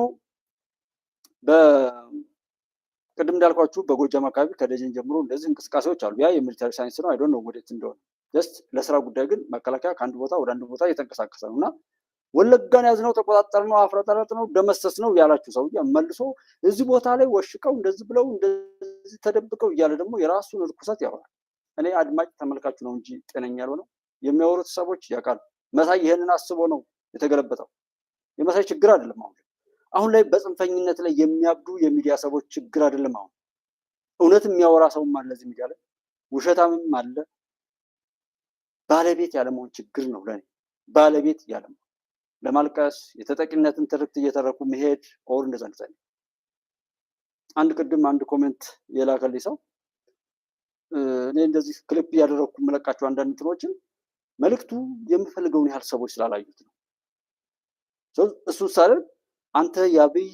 በቅድም እንዳልኳችሁ በጎጃም አካባቢ ከደጀን ጀምሮ እንደዚህ እንቅስቃሴዎች አሉ። ያ የሚሊታሪ ሳይንስ ነው። አይዶን ነው ወዴት እንደሆነ ጀስት ለስራ ጉዳይ ግን መከላከያ ከአንድ ቦታ ወደ አንድ ቦታ እየተንቀሳቀሰ ነው እና ወለጋን ያዝነው ተቆጣጠርነው አፍረጠረጥነው ደመሰስነው ያላችሁ ሰው መልሶ እዚህ ቦታ ላይ ወሽቀው እንደዚህ ብለው እንደዚህ ተደብቀው እያለ ደግሞ የራሱን ርኩሰት ያወራል። እኔ አድማጭ ተመልካቹ ነው እንጂ ጤነኛ ያልሆነው የሚያወሩት ሰዎች ያውቃሉ። መሳይ ይሄንን አስቦ ነው የተገለበጠው። የመሳይ ችግር አይደለም። አሁን ላይ በጽንፈኝነት ላይ የሚያብዱ የሚዲያ ሰዎች ችግር አይደለም። አሁን እውነት የሚያወራ ሰውም አለ እዚህ ሚዲያ ላይ፣ ውሸታምም አለ። ባለቤት ያለመሆን ችግር ነው ለኔ። ባለቤት ያለመሆን ለማልቀስ የተጠቂነትን ትርክት እየተረኩ መሄድ ኦር እንደዛ እንደዛ። አንድ ቅድም አንድ ኮሜንት የላከልኝ ሰው እኔ እንደዚህ ክሊፕ እያደረኩ መለቃቸው አንዳንድ እንትኖችን መልእክቱ የምፈልገውን ያህል ሰዎች ስላላዩት ነው። እሱ ሳይሆን አንተ የአብይ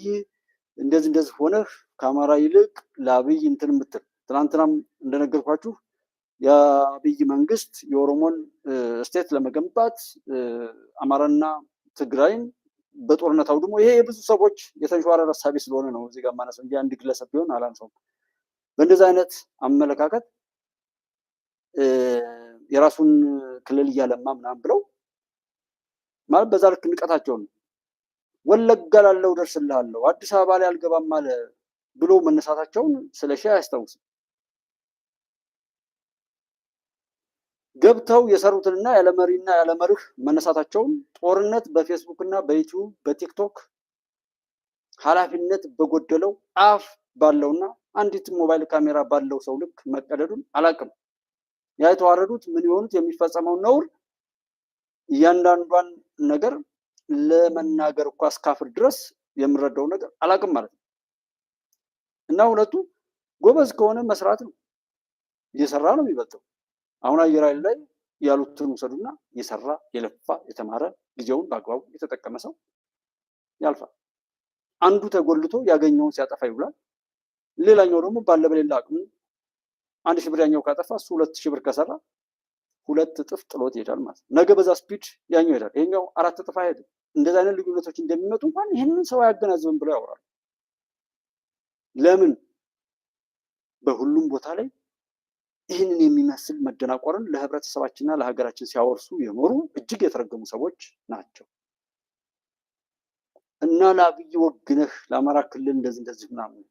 እንደዚህ ሆነህ ከአማራ ይልቅ ለአብይ እንትን የምትል ትናንትናም እንደነገርኳችሁ የአብይ መንግስት የኦሮሞን ስቴት ለመገንባት አማራና ትግራይን በጦርነት አውድሞ ይሄ የብዙ ሰዎች የተንሸዋረረ ሀሳቤ ስለሆነ ነው እዚህ ጋር ማነሳው እንጂ አንድ ግለሰብ ቢሆን አላንሰውም። በእንደዚህ አይነት አመለካከት የራሱን ክልል እያለማ ምናምን ብለው ማለት በዛ ልክ ንቀታቸው ነው። ወለጋ ላለው ደርስልሃለሁ አዲስ አበባ ላይ አልገባም አለ ብሎ መነሳታቸውን ስለሺ አያስታውስም። ገብተው የሰሩትንና ያለመሪና ያለመርህ መነሳታቸውን ጦርነት በፌስቡክ እና በዩቲዩብ በቲክቶክ ኃላፊነት በጎደለው አፍ ባለውና አንዲት ሞባይል ካሜራ ባለው ሰው ልክ መቀደዱን አላቅም። ያ የተዋረዱት ምን የሆኑት የሚፈጸመው ነውር እያንዳንዷን ነገር ለመናገር እኮ እስካፍር ድረስ የምረዳው ነገር አላቅም ማለት ነው። እና ሁለቱ ጎበዝ ከሆነ መስራት ነው፣ እየሰራ ነው የሚበልጠው። አሁን አየር ኃይል ላይ ያሉትን ውሰዱና የሰራ የለፋ የተማረ ጊዜውን በአግባቡ የተጠቀመ ሰው ያልፋል። አንዱ ተጎልቶ ያገኘውን ሲያጠፋ ይውላል። ሌላኛው ደግሞ ባለ በሌላ አቅሙ 1000 ብር ያኛው ካጠፋ እሱ 2000 ብር ከሰራ 2 እጥፍ ጥሎት ይሄዳል ማለት ነው። ነገ በዛ ስፒድ ያኛው ይሄዳል፣ ይሄኛው 4 እጥፍ አይሄድም። እንደዛ አይነት ልዩነቶች እንደሚመጡ እንኳን ይህንን ሰው አያገናዝብም ብለው ያወራሉ። ለምን በሁሉም ቦታ ላይ ይህንን የሚመስል መደናቆርን ለህብረተሰባችንና ለሀገራችን ሲያወርሱ የኖሩ እጅግ የተረገሙ ሰዎች ናቸው። እና ለአብይ ወግነህ ለአማራ ክልል እንደዚህ ምናምን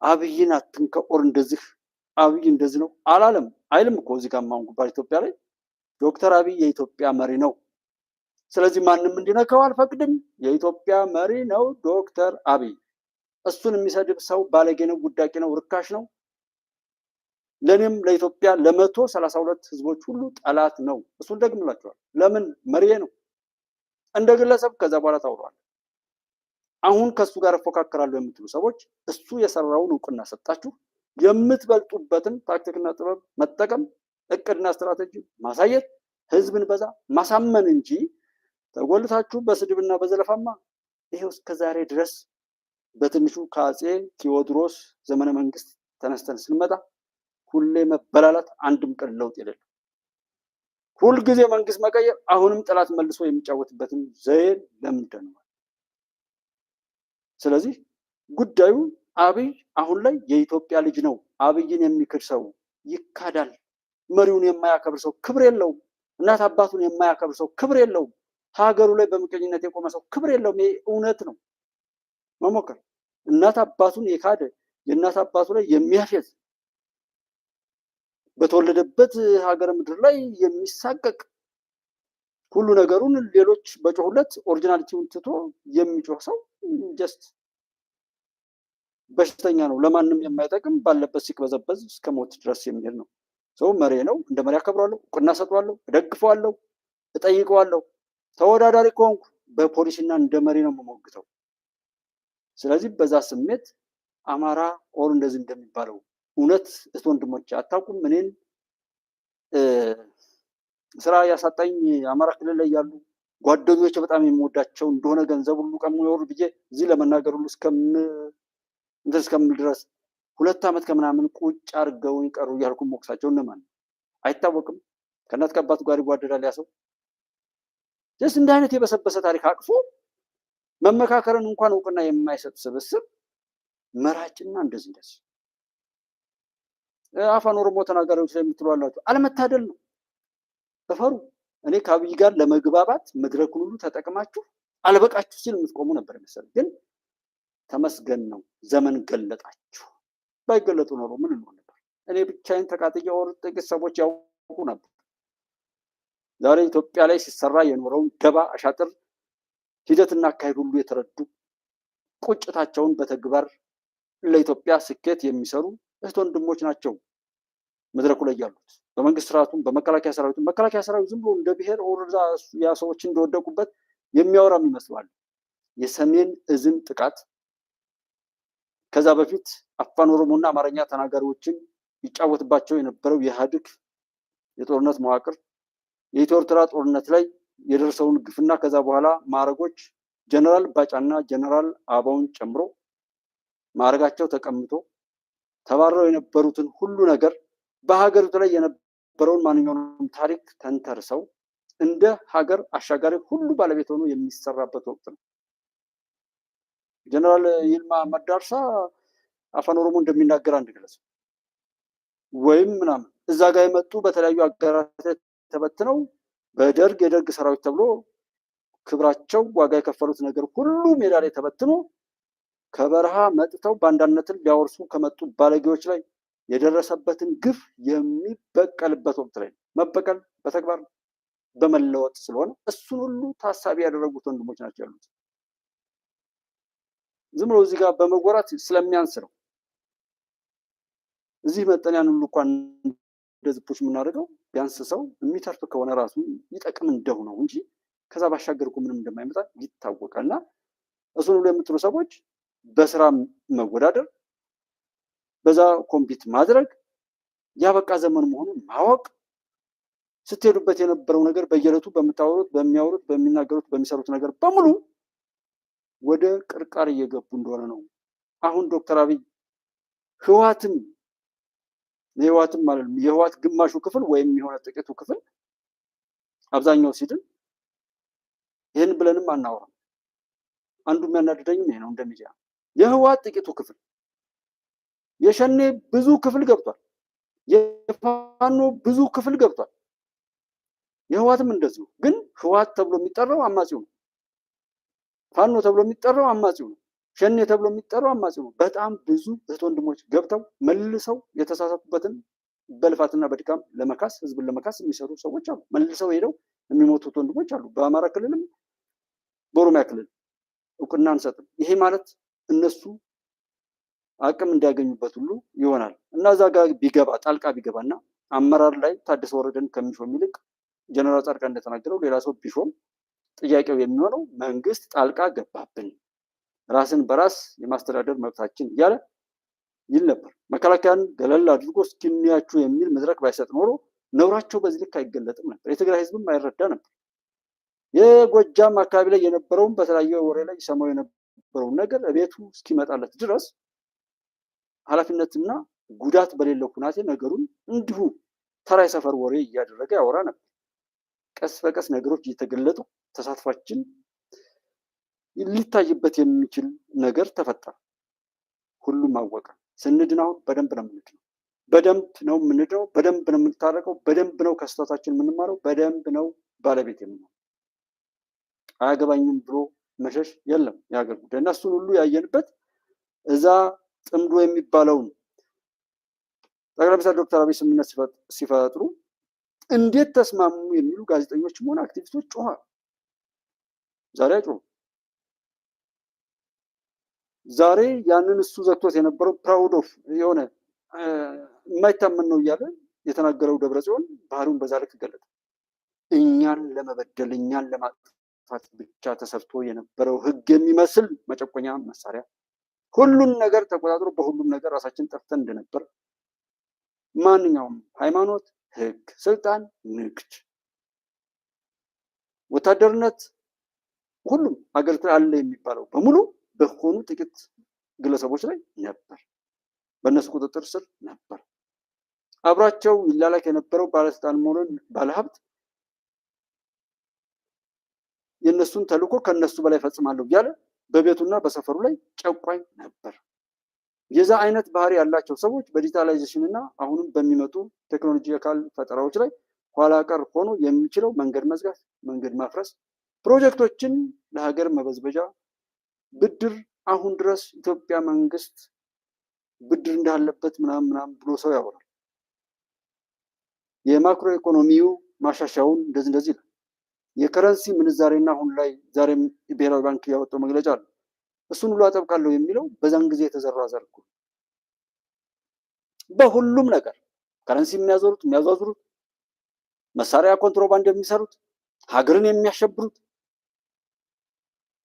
አብይን አትንከኦር እንደዚህ አብይ እንደዚህ ነው አላለም አይልም እኮ እዚህ ጋር ማን ጉባኤ ኢትዮጵያ ላይ ዶክተር አብይ የኢትዮጵያ መሪ ነው። ስለዚህ ማንም እንዲነካው አልፈቅድም። የኢትዮጵያ መሪ ነው ዶክተር አብይ። እሱን የሚሰድብ ሰው ባለጌ ነው፣ ጉዳቂ ነው፣ ርካሽ ነው። ለኔም ለኢትዮጵያ ለ132 ህዝቦች ሁሉ ጠላት ነው። እሱን ደግምላችኋል። ለምን መሪ ነው እንደ ግለሰብ ከዛ በኋላ ታውሯል። አሁን ከሱ ጋር እፎካከራለሁ የምትሉ ሰዎች እሱ የሰራውን እውቅና ሰጣችሁ፣ የምትበልጡበትን ታክቲክና ጥበብ መጠቀም፣ እቅድና ስትራቴጂ ማሳየት፣ ህዝብን በዛ ማሳመን እንጂ ተጎልታችሁ በስድብና በዘለፋማ ይሄው እስከዛሬ ድረስ በትንሹ ከአፄ ቴዎድሮስ ዘመነ መንግስት ተነስተን ስንመጣ ሁሌ መበላላት፣ አንድም ቀን ለውጥ የሌለው ሁልጊዜ መንግስት መቀየር፣ አሁንም ጠላት መልሶ የሚጫወትበትን ዘዬ ለምደነዋል። ስለዚህ ጉዳዩ አብይ አሁን ላይ የኢትዮጵያ ልጅ ነው። አብይን የሚክድ ሰው ይካዳል። መሪውን የማያከብር ሰው ክብር የለውም። እናት አባቱን የማያከብር ሰው ክብር የለውም። ሀገሩ ላይ በምቀኝነት የቆመ ሰው ክብር የለውም። ይሄ እውነት ነው። መሞከር እናት አባቱን የካደ የእናት አባቱ ላይ የሚያፌዝ በተወለደበት ሀገር ምድር ላይ የሚሳቀቅ ሁሉ ነገሩን ሌሎች በጮሁለት ኦሪጂናሊቲውን ትቶ የሚጮህ ሰው ጀስት በሽተኛ ነው። ለማንም የማይጠቅም ባለበት ሲቅበዘበዝ እስከ ሞት ድረስ የሚሄድ ነው። ሰው መሪ ነው። እንደ መሪ አከብረዋለሁ፣ እውቅና ሰጠዋለሁ፣ እደግፈዋለሁ፣ እጠይቀዋለሁ። ተወዳዳሪ ከሆንኩ በፖሊሲና እንደ መሪ ነው የምሞግተው። ስለዚህ በዛ ስሜት አማራ ኦር እንደዚህ እንደሚባለው እውነት እህት ወንድሞች አታውቁም። እኔን ስራ ያሳጣኝ አማራ ክልል ላይ ያሉ ጓደኞች በጣም የምወዳቸው እንደሆነ ገንዘብ ሁሉ ቀምወር ብዬ እዚህ ለመናገር ሁሉ እስከምል ድረስ 2 ዓመት ከምናምን ቁጭ አድርገውኝ ቀሩ እያልኩ ሞክሳቸው እነማን አይታወቅም። ከእናት ከአባቱ ጋር ይጓደዳል ያ ሰው። ደስ እንደ አይነት የበሰበሰ ታሪክ አቅፎ መመካከርን እንኳን እውቅና የማይሰጥ ስብስብ መራጭና እንደዚህ አፋን ኦሮሞ ተናጋሪዎች ላይ የምትሉ አላችሁ። አለመታደል ነው። ተፈሩ። እኔ ከአብይ ጋር ለመግባባት መድረኩን ሁሉ ተጠቅማችሁ አልበቃችሁ ሲል የምትቆሙ ነበር መሰለኝ። ግን ተመስገን ነው፣ ዘመን ገለጣችሁ። ባይገለጡ ኖሮ ምን እንሆን ነበር? እኔ ብቻዬን ተቃጥዬ ወር ጥቂት ሰዎች ያውቁ ነበር። ዛሬ ኢትዮጵያ ላይ ሲሰራ የኖረውን ደባ፣ አሻጥር ሂደትና አካሄድ ሁሉ የተረዱ ቁጭታቸውን በተግባር ለኢትዮጵያ ስኬት የሚሰሩ እህት ወንድሞች ናቸው መድረኩ ላይ ያሉት። በመንግስት ስርዓቱም በመከላከያ ሰራዊቱም መከላከያ ሰራዊት ዝም ብሎ እንደ ብሔር ወረዳ ያ ሰዎች እንደወደቁበት የሚያወራም ይመስላል። የሰሜን እዝን ጥቃት ከዛ በፊት አፋን ኦሮሞና አማርኛ ተናጋሪዎችን ይጫወትባቸው የነበረው የኢህአዴግ የጦርነት መዋቅር የኢትዮ ኤርትራ ጦርነት ላይ የደረሰውን ግፍና ከዛ በኋላ ማዕረጎች ጀነራል ባጫና ጀነራል አበባውን ጨምሮ ማዕረጋቸው ተቀምጦ ተባረው የነበሩትን ሁሉ ነገር በሀገሪቱ ላይ የነበረውን ማንኛውንም ታሪክ ተንተርሰው እንደ ሀገር አሻጋሪ ሁሉ ባለቤት ሆኖ የሚሰራበት ወቅት ነው። ጀነራል ይልማ መዳርሳ አፋን ኦሮሞ እንደሚናገር አንድ ግለሰብ ወይም ምናምን እዛ ጋር የመጡ በተለያዩ አገራት ተበትነው በደርግ የደርግ ሰራዊት ተብሎ ክብራቸው ዋጋ የከፈሉት ነገር ሁሉ ሜዳ ላይ ተበትኖ ከበረሃ መጥተው ባንዳነትን ሊያወርሱ ከመጡ ባለጌዎች ላይ የደረሰበትን ግፍ የሚበቀልበት ወቅት ላይ መበቀል በተግባር በመለወጥ ስለሆነ እሱን ሁሉ ታሳቢ ያደረጉት ወንድሞች ናቸው ያሉት። ዝም ብሎ እዚህ ጋር በመጎራት ስለሚያንስ ነው። እዚህ መጠን ያን ሁሉ እንኳን እንደዚህ ፑሽ የምናደርገው ቢያንስ ሰው የሚተርፍ ከሆነ ራሱ ይጠቅም እንደው ነው እንጂ ከዛ ባሻገር እኮ ምንም እንደማይመጣ ይታወቃል። እና እሱን ሁሉ የምትሉ ሰዎች በስራ መወዳደር፣ በዛ ኮምፒት ማድረግ ያበቃ ዘመን መሆኑን ማወቅ፣ ስትሄዱበት የነበረው ነገር በየዕለቱ በምታወሩት በሚያወሩት በሚናገሩት በሚሰሩት ነገር በሙሉ ወደ ቅርቃር እየገቡ እንደሆነ ነው። አሁን ዶክተር አብይ ህወሓትም ማለት የህወሓት ግማሹ ክፍል ወይም የሆነ ጥቂቱ ክፍል አብዛኛው ሲድን ይህን ብለንም አናወራም። አንዱ የሚያናድደኝም ይሄ ነው። እንደሚዲያ የህወሓት ጥቂቱ ክፍል የሸኔ ብዙ ክፍል ገብቷል። የፋኖ ብዙ ክፍል ገብቷል። የህወሓትም እንደዚሁ። ግን ህወሓት ተብሎ የሚጠራው አማጺው ነው። ፋኖ ተብሎ የሚጠራው አማጺው ነው። ሸኔ ተብሎ የሚጠራው አማጺው ነው። በጣም ብዙ እህት ወንድሞች ገብተው መልሰው የተሳሳቱበትን በልፋትና በድካም ለመካስ ህዝብን ለመካስ የሚሰሩ ሰዎች አሉ። መልሰው ሄደው የሚሞቱት ወንድሞች አሉ። በአማራ ክልልም በኦሮሚያ ክልል እውቅና አንሰጥም። ይሄ ማለት እነሱ አቅም እንዲያገኙበት ሁሉ ይሆናል እና እዛ ጋር ቢገባ ጣልቃ ቢገባና አመራር ላይ ታደሰ ወረደን ከሚሾም ይልቅ ጀነራል ጻድቃን እንደተናገረው ሌላ ሰው ቢሾም ጥያቄው የሚሆነው መንግስት ጣልቃ ገባብን፣ ራስን በራስ የማስተዳደር መብታችን እያለ ይል ነበር። መከላከያን ገለል አድርጎ እስኪንያችሁ የሚል መድረክ ባይሰጥ ኖሮ ነውራቸው በዚህ ልክ አይገለጥም ነበር። የትግራይ ህዝብም አይረዳ ነበር። የጎጃም አካባቢ ላይ የነበረውን በተለያየ ወሬ ላይ ይሰማው የነበረውን ነገር ቤቱ እስኪመጣለት ድረስ ኃላፊነትና ጉዳት በሌለው ሁናቴ ነገሩን እንዲሁ ተራ የሰፈር ወሬ እያደረገ ያወራ ነበር። ቀስ በቀስ ነገሮች እየተገለጡ ተሳትፏችን ሊታይበት የሚችል ነገር ተፈጠረ። ሁሉም አወቀ። ስንድን አሁን በደንብ ነው የምንድነው፣ በደንብ ነው የምንድነው፣ በደንብ ነው የምንታረቀው፣ በደንብ ነው ከስህተታችን የምንማረው፣ በደንብ ነው ባለቤት የምንሆነው። አያገባኝም ብሎ መሸሽ የለም የሀገር ጉዳይ እና እሱን ሁሉ ያየንበት እዛ ጥምዶ የሚባለውን ጠቅላይ ሚኒስትር ዶክተር አብይ ስምምነት ሲፈጥሩ እንዴት ተስማሙ የሚሉ ጋዜጠኞችም ሆነ አክቲቪስቶች ጮኸዋል። ዛሬ አይጮሁም። ዛሬ ያንን እሱ ዘግቶት የነበረው ፕራውድ ኦፍ የሆነ የማይታመን ነው እያለ የተናገረው ደብረጽዮን ባህሪውን በዛ ልክ ገለጠ። እኛን ለመበደል እኛን ለማጥፋት ብቻ ተሰርቶ የነበረው ህግ የሚመስል መጨቆኛ መሳሪያ ሁሉን ነገር ተቆጣጥሮ በሁሉም ነገር ራሳችን ጠፍተን እንደነበር ማንኛውም ሃይማኖት፣ ህግ፣ ስልጣን፣ ንግድ፣ ወታደርነት ሁሉም ሀገሪቱ አለ የሚባለው በሙሉ በሆኑ ጥቂት ግለሰቦች ላይ ነበር፣ በእነሱ ቁጥጥር ስር ነበር። አብሯቸው ይላላክ የነበረው ባለስልጣን መሆኑን ባለሀብት የእነሱን ተልዕኮ ከነሱ በላይ ፈጽማለሁ እያለ በቤቱና በሰፈሩ ላይ ጨቋኝ ነበር። የዛ አይነት ባህሪ ያላቸው ሰዎች በዲጂታላይዜሽን እና አሁንም በሚመጡ ቴክኖሎጂካል ፈጠራዎች ላይ ኋላ ቀር ሆኖ የሚችለው መንገድ መዝጋት፣ መንገድ ማፍረስ፣ ፕሮጀክቶችን ለሀገር መበዝበዣ ብድር አሁን ድረስ ኢትዮጵያ መንግስት ብድር እንዳለበት ምናምን ብሎ ሰው ያወራል። የማክሮ ኢኮኖሚው ማሻሻውን እንደዚህ ነው። የከረንሲ ምንዛሬና አሁን ላይ ዛሬም ብሔራዊ ባንክ ያወጣው መግለጫ አለ። እሱን ሁሉ አጠብቃለሁ የሚለው በዛን ጊዜ የተዘራ ዘር እኮ በሁሉም ነገር ከረንሲ የሚያዟዙሩት መሳሪያ ኮንትሮባንድ የሚሰሩት ሀገርን የሚያሸብሩት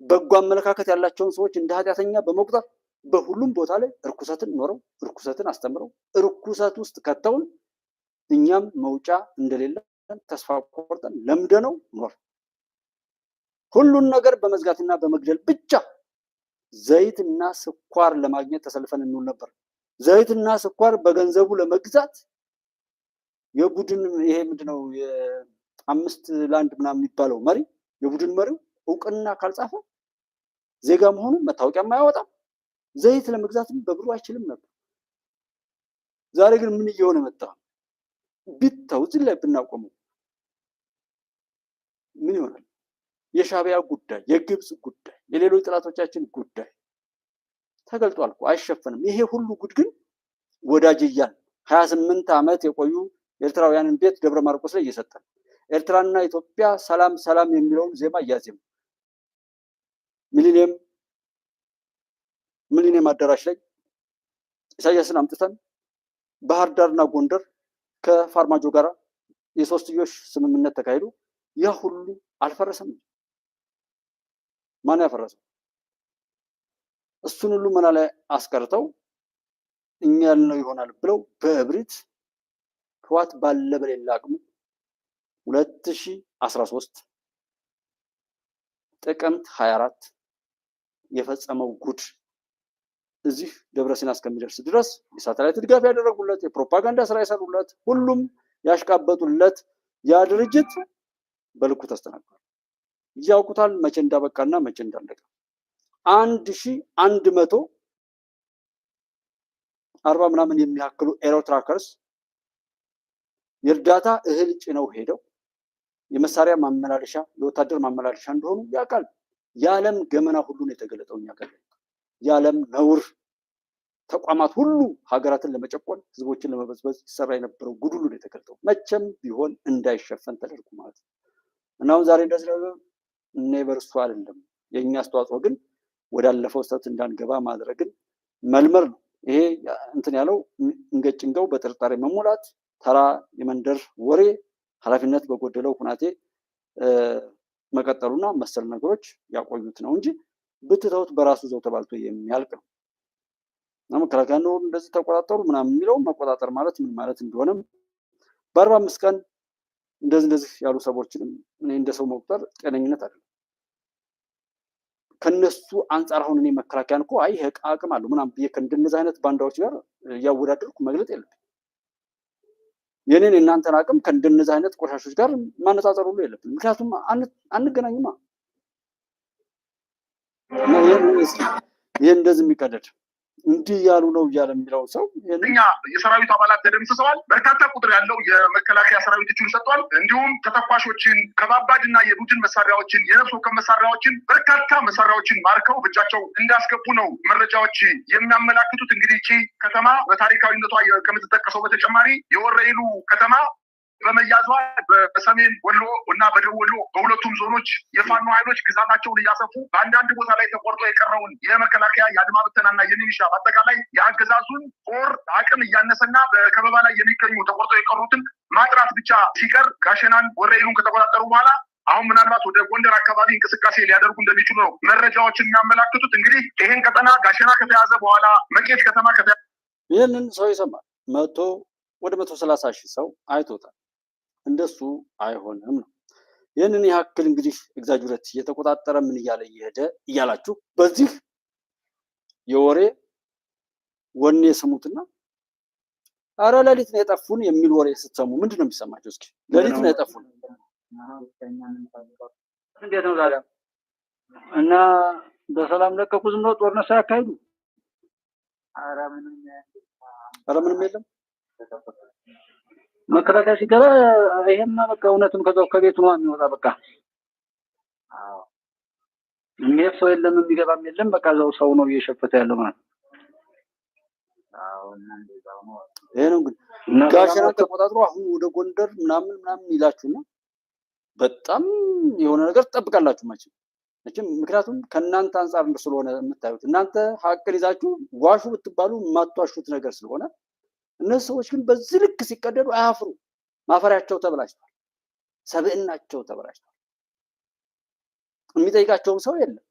በጎ አመለካከት ያላቸውን ሰዎች እንደ ኃጢአተኛ በመቁጠር በሁሉም ቦታ ላይ እርኩሰትን ኖረው እርኩሰትን አስተምረው እርኩሰት ውስጥ ከተውን እኛም መውጫ እንደሌለ ተስፋ ቆርጠን ለምደነው ኖር ሁሉን ነገር በመዝጋትና በመግደል ብቻ ዘይትና ስኳር ለማግኘት ተሰልፈን እንውል ነበር። ዘይትና ስኳር በገንዘቡ ለመግዛት የቡድን ይሄ ምንድነው የ5 ለ1 ምናምን የሚባለው መሪ የቡድን መሪው እውቅና ካልጻፈ ዜጋ መሆኑን መታወቂያም አያወጣም። ዘይት ለመግዛትም በብሩ አይችልም ነበር። ዛሬ ግን ምን እየሆነ መጣ? ቢታው እዚህ ላይ ብናቆመው ምን ይሆናል? የሻዕቢያ ጉዳይ፣ የግብፅ ጉዳይ፣ የሌሎች ጥላቶቻችን ጉዳይ ተገልጧል እኮ አይሸፈንም። ይሄ ሁሉ ጉድ ግን ወዳጅ እያል 28 ዓመት የቆዩ ኤርትራውያንን ቤት ደብረ ማርቆስ ላይ እየሰጠን ኤርትራና ኢትዮጵያ ሰላም ሰላም የሚለውን ዜማ እያዜሙ ሚሊኒየም አዳራሽ ላይ ኢሳያስን አምጥተን ባህር ዳርና ጎንደር ከፋርማጆ ጋር የሶስትዮሽ ስምምነት ተካሂዶ ያ ሁሉ አልፈረሰም። ማን ያፈረሰው? እሱን ሁሉ መና ላይ አስቀርተው እኛ ያልነው ይሆናል ብለው በእብሪት ህወሓት ባለ በሌላ አቅሙ 2013 ጥቅምት 24 የፈጸመው ጉድ እዚህ ደብረሲና እስከሚደርስ ድረስ የሳተላይት ድጋፍ ያደረጉለት የፕሮፓጋንዳ ስራ የሰሩለት ሁሉም ያሽቃበጡለት ያ ድርጅት በልኩ ተስተናግዷል። ያውቁታል መቼ እንዳበቃና መቼ እንዳለቀ። 1140 ምናምን የሚያክሉ ኤሮ ትራከርስ የእርዳታ እህል ጭነው ሄደው የመሳሪያ ማመላለሻ የወታደር ማመላለሻ እንደሆኑ ያውቃል። የዓለም ገመና ሁሉ ነው የተገለጠው። እኛ ጋር የዓለም ነውር ተቋማት ሁሉ ሀገራትን ለመጨቆን ህዝቦችን ለመበዝበዝ ይሰራ የነበረው ጉድ ሁሉ ነው የተገለጠው። መቼም ቢሆን እንዳይሸፈን ተደርጎ ማለት ነው። እና አሁን ዛሬ እንደዚህ ነው ኔቨር እሱ አይደለም። የኛ አስተዋጽኦ ግን ወዳለፈው ስህተት እንዳንገባ ማድረግን መልመር ነው። ይሄ እንትን ያለው እንገጭንገው በጥርጣሬ መሞላት ተራ የመንደር ወሬ ኃላፊነት በጎደለው ሁናቴ መቀጠሉና መሰል ነገሮች ያቆዩት ነው እንጂ ብትተውት በራሱ ዘው ተባልቶ የሚያልቅ ነው። መከላከያ ነው እንደዚህ ተቆጣጠሩ ምናምን የሚለው መቆጣጠር ማለት ምን ማለት እንደሆነም በ45 ቀን እንደዚህ ያሉ ሰዎችንም እኔ እንደ ሰው መቁጠር ጤነኝነት አይደለም። ከነሱ አንጻር አሁን እኔ መከላከያን እኮ አይ አቅም አለው ምናምን ብዬ ከእንደነዚህ አይነት ባንዳዎች ጋር እያወዳደርኩ መግለጥ የለብኝም። የኔን የእናንተን አቅም ከእንደነዚህ አይነት ቆሻሾች ጋር ማነጻጸር ሁሉ የለብንም። ምክንያቱም አንገናኝማ። ይሄ እንደዚህ የሚቀደድ እንዲህ ያሉ ነው እያለ የሚለው ሰው እኛ የሰራዊቱ አባላት ተደምስሰዋል። በርካታ ቁጥር ያለው የመከላከያ ሰራዊቶችን ሰጥቷል። እንዲሁም ተተኳሾችን፣ ከባባድና የቡድን መሳሪያዎችን፣ የነፍስ ወከፍ መሳሪያዎችን፣ በርካታ መሳሪያዎችን ማርከው በእጃቸው እንዳስገቡ ነው መረጃዎች የሚያመላክቱት። እንግዲህ ይህች ከተማ በታሪካዊነቷ ከምትጠቀሰው በተጨማሪ የወረኢሉ ከተማ በመያዟ በሰሜን ወሎ እና በደቡብ ወሎ በሁለቱም ዞኖች የፋኖ ኃይሎች ግዛታቸውን እያሰፉ በአንዳንድ ቦታ ላይ ተቆርጦ የቀረውን የመከላከያ የአድማ ብተናና የሚሊሻ በአጠቃላይ የአገዛዙን ጦር አቅም እያነሰና በከበባ ላይ የሚገኙ ተቆርጦ የቀሩትን ማጥራት ብቻ ሲቀር ጋሸናን ወረኢሉን ከተቆጣጠሩ በኋላ አሁን ምናልባት ወደ ጎንደር አካባቢ እንቅስቃሴ ሊያደርጉ እንደሚችሉ ነው መረጃዎች የሚያመላክቱት። እንግዲህ ይህን ቀጠና ጋሸና ከተያዘ በኋላ መቄት ከተማ ይህንን ሰው ይሰማል። ወደ 130 ሺህ ሰው አይቶታል። እንደሱ አይሆንም ነው። ይህንን ያክል እንግዲህ ኤግዛጁሬት እየተቆጣጠረ ምን እያለ እየሄደ እያላችሁ በዚህ የወሬ ወኔ ስሙትና አረ ሌሊት ነው የጠፉን የሚል ወሬ ስትሰሙ ምንድን ነው የሚሰማቸው? እስኪ ሌሊት ነው የጠፉን እንዴት ነው ታዲያ? እና በሰላም ለቀቁ ዝም ብለው ጦርነት ሳያካሂዱ? አረ ምንም የለም። መከላከያ ሲገባ ይሄማ በቃ እውነትም ከዛው ከቤቱ ነው የሚወጣ። በቃ የሚሄድ ሰው የለም የሚገባም የለም። በቃ እዛው ሰው ነው እየሸፈተ ያለው ማለት ነው። ይሄ ነው እንግዲህ ጋሸና ተቆጣጥሮ አሁን ወደ ጎንደር ምናምን ይላችሁና በጣም የሆነ ነገር ትጠብቃላችሁ መቼም ምክንያቱም ከእናንተ አንጻር ስለሆነ የምታዩት እናንተ ሀቅን ይዛችሁ ዋሹ ብትባሉ የማትዋሹት ነገር ስለሆነ እነዚህ ሰዎች ግን በዚህ ልክ ሲቀደዱ አያፍሩ። ማፈሪያቸው ተበላሽቷል። ሰብዕናቸው ተበላሽቷል። የሚጠይቃቸውም ሰው የለም።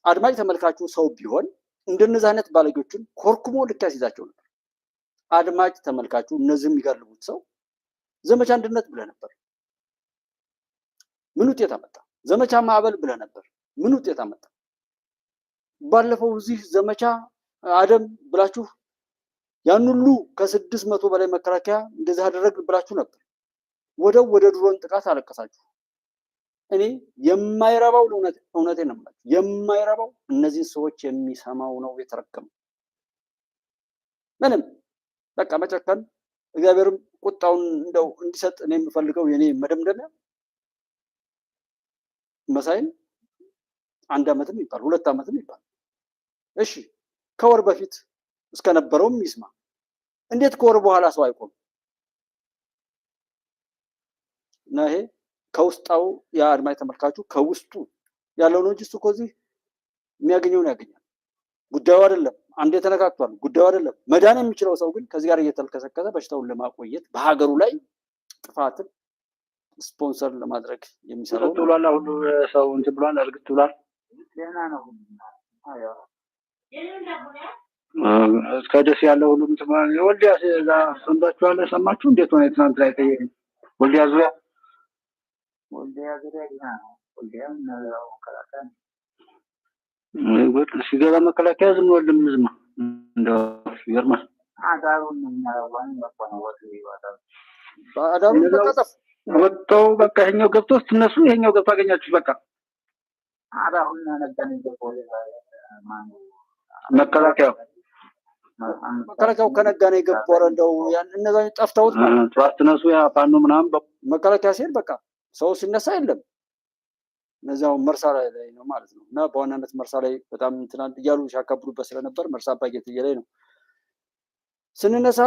አድማጭ ተመልካቹ ሰው ቢሆን እንደነዚህ አይነት ባለጌዎችን ኮርኩሞ ልክ ያስይዛቸው ነበር። አድማጭ ተመልካቹ እነዚህ የሚጋልቡት ሰው ዘመቻ አንድነት ብለህ ነበር፣ ምን ውጤት አመጣ? ዘመቻ ማዕበል ብለህ ነበር፣ ምን ውጤት አመጣ? ባለፈው እዚህ ዘመቻ አደም ብላችሁ ያን ሁሉ ከ600 በላይ መከላከያ እንደዚህ አደረግን ብላችሁ ነበር። ወደ ድሮን ጥቃት አለቀሳችሁ። እኔ የማይረባው እውነቴን ነው የምላችሁ፣ የማይረባው እነዚህ ሰዎች የሚሰማው ነው የተረከመው። ምንም በቃ መጨከን እግዚአብሔርም ቁጣውን እንደው እንዲሰጥ እኔ የምፈልገው የኔ መደምደሚያ መሳይን 1 ዓመትም ይባል 2 ዓመትም ይባል እሺ ከወር በፊት እስከነበረውም ይስማ። እንዴት ከወር በኋላ ሰው አይቆም? እና ይሄ ከውስጣው የአድማጭ ተመልካቹ ከውስጡ ያለው ነው እንጂ እሱ ከዚህ የሚያገኘውን ያገኛል። ጉዳዩ አይደለም። አንዴ ተነካክቷል፣ ጉዳዩ አይደለም። መዳን የሚችለው ሰው ግን ከዚህ ጋር እየተልከሰከሰ በሽታውን ለማቆየት በሀገሩ ላይ ጥፋትን ስፖንሰር ለማድረግ የሚሰራው ብሏል። ሁሉ ሰው እንትን ብሏል፣ እርግጥ ብሏል። ደህና ነው። እስከ ደስ ያለው ሁሉ እንትን ወልዲያ እዛ ሰምታችኋል? ሰማችሁ? እንዴት ሆነ? ትናንት ላይ ጠየቀኝ። ወልዲያ ዙሪያ ነው መከላከያ ሲገባ መከላከያ ዝም ብሎ ልምዝም እንደው ይገርማል። ወጥተው በቃ ይሄኛው ገብቶ እነሱ ይሄኛው ገብቶ አገኛችሁ። በቃ መከላከያው ከነጋ ነው የገባው። እንደው ያን እነዛ ጠፍተውት ጠዋት ተነሱ ያ ፋኖ ምናምን መከላከያ ሲል በቃ ሰው ሲነሳ የለም። እነዚያው መርሳ ላይ ነው ማለት ነው። እና በዋናነት መርሳ ላይ በጣም ትናንት እያሉ ሲያካብዱበት ስለነበር መርሳ አባጌትዬ ላይ ነው ስንነሳ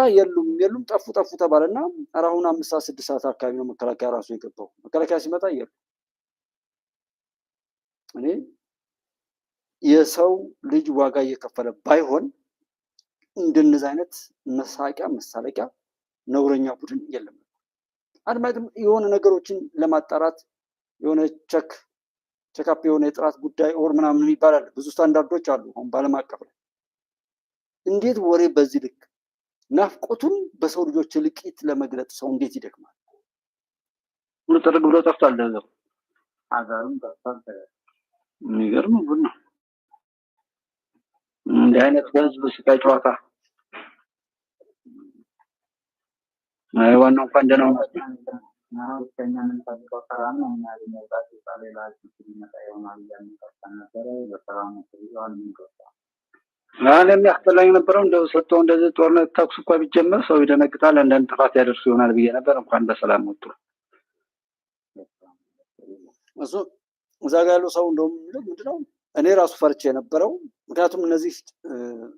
የሉም ጠፉ ተባለና አሁን 5 ሰዓት 6 ሰዓት አካባቢ ነው መከላከያ ራሱ የገባው። መከላከያ ሲመጣ እኔ የሰው ልጅ ዋጋ እየከፈለ ባይሆን እንደነዚህ አይነት መሳለቂያ ነውረኛ ቡድን የለም። አድማጭም የሆነ ነገሮችን ለማጣራት የሆነ ቼክአፕ የሆነ የጥራት ጉዳይ ኦር ምናምን ይባላል። ብዙ ስታንዳርዶች አሉ አሁን በዓለም አቀፍ ላይ እንዴት ወሬ በዚህ ልክ ናፍቆቱን በሰው ልጆች ልቂት ለመግለጥ ሰው እንዴት ይደክማል? ጥርግ ብሎ ጠፍቷል። ደዘው አዛሩም ጠፍቷል። የሚገርም ቡና እንዲህ አይነት በህዝብ ስቃይ ጨዋታ ዋናው እንኳን ደህና ነው። እኔ የሚያስጠላኝ ነበረው እንደው ሰጥቶ እንደዚህ ጦርነት ተኩስ እኮ ቢጀመር ሰው ይደነግጣል፣ አንዳንድ ጥፋት ያደርሱ ይሆናል ብዬ ነበር። እንኳን በሰላም ወጡ። እሱ እዛ ጋር ያለው ሰው እንደውም ምንድነው እኔ ራሱ ፈርቼ የነበረው ምክንያቱም እነዚህ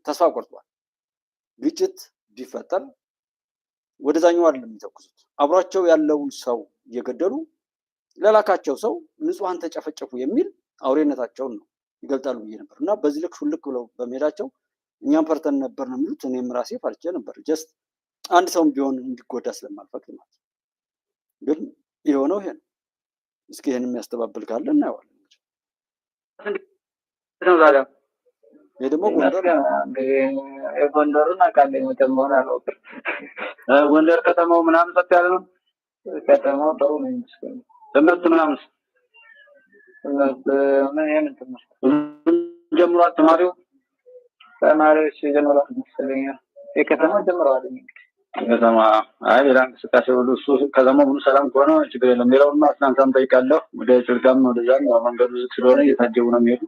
ተስፋ ቆርጧል። ግጭት ቢፈጠር ወደዛኛው አይደለም የሚተኩሱት፣ አብሯቸው ያለውን ሰው እየገደሉ ለላካቸው ሰው ንጹሃን ተጨፈጨፉ የሚል አውሬነታቸውን ነው ይገልጣሉ ብዬ ነበር። እና በዚህ ልክ ሹልክ ብለው በመሄዳቸው እኛም ፈርተን ነበር ነው የሚሉት። እኔም ራሴ ፈርቼ ነበር፣ ጀስት አንድ ሰውም ቢሆን እንዲጎዳ ስለማልፈቅድ ማለት። ግን የሆነው ይሄ ነው። እስኪ ይሄን የሚያስተባብል ካለ እናየዋለን። ይሄ ደግሞ ጎንደርን አውቃለሁ መጨመር አላውቅም። ጎንደር ከተማው ምናምን ጸጥ ያለ ነው። ከተማው ጥሩ ነው የሚመስለው። ትምህርት ምናምን ጀምሯል። ተማሪዎች ጀምሯል መሰለኝ። የከተማ ጀምረዋል። ከተማ ሌላ እንቅስቃሴ ሁሉ እሱ ከተማው ሙሉ ሰላም ከሆነ ችግር የለም። ሌላውንማ ትናንትም ጠይቃለሁ። ወደ ጭልጋም ወደዛም መንገዱ ዝግ ስለሆነ እየታጀቡ ነው የሚሄዱ።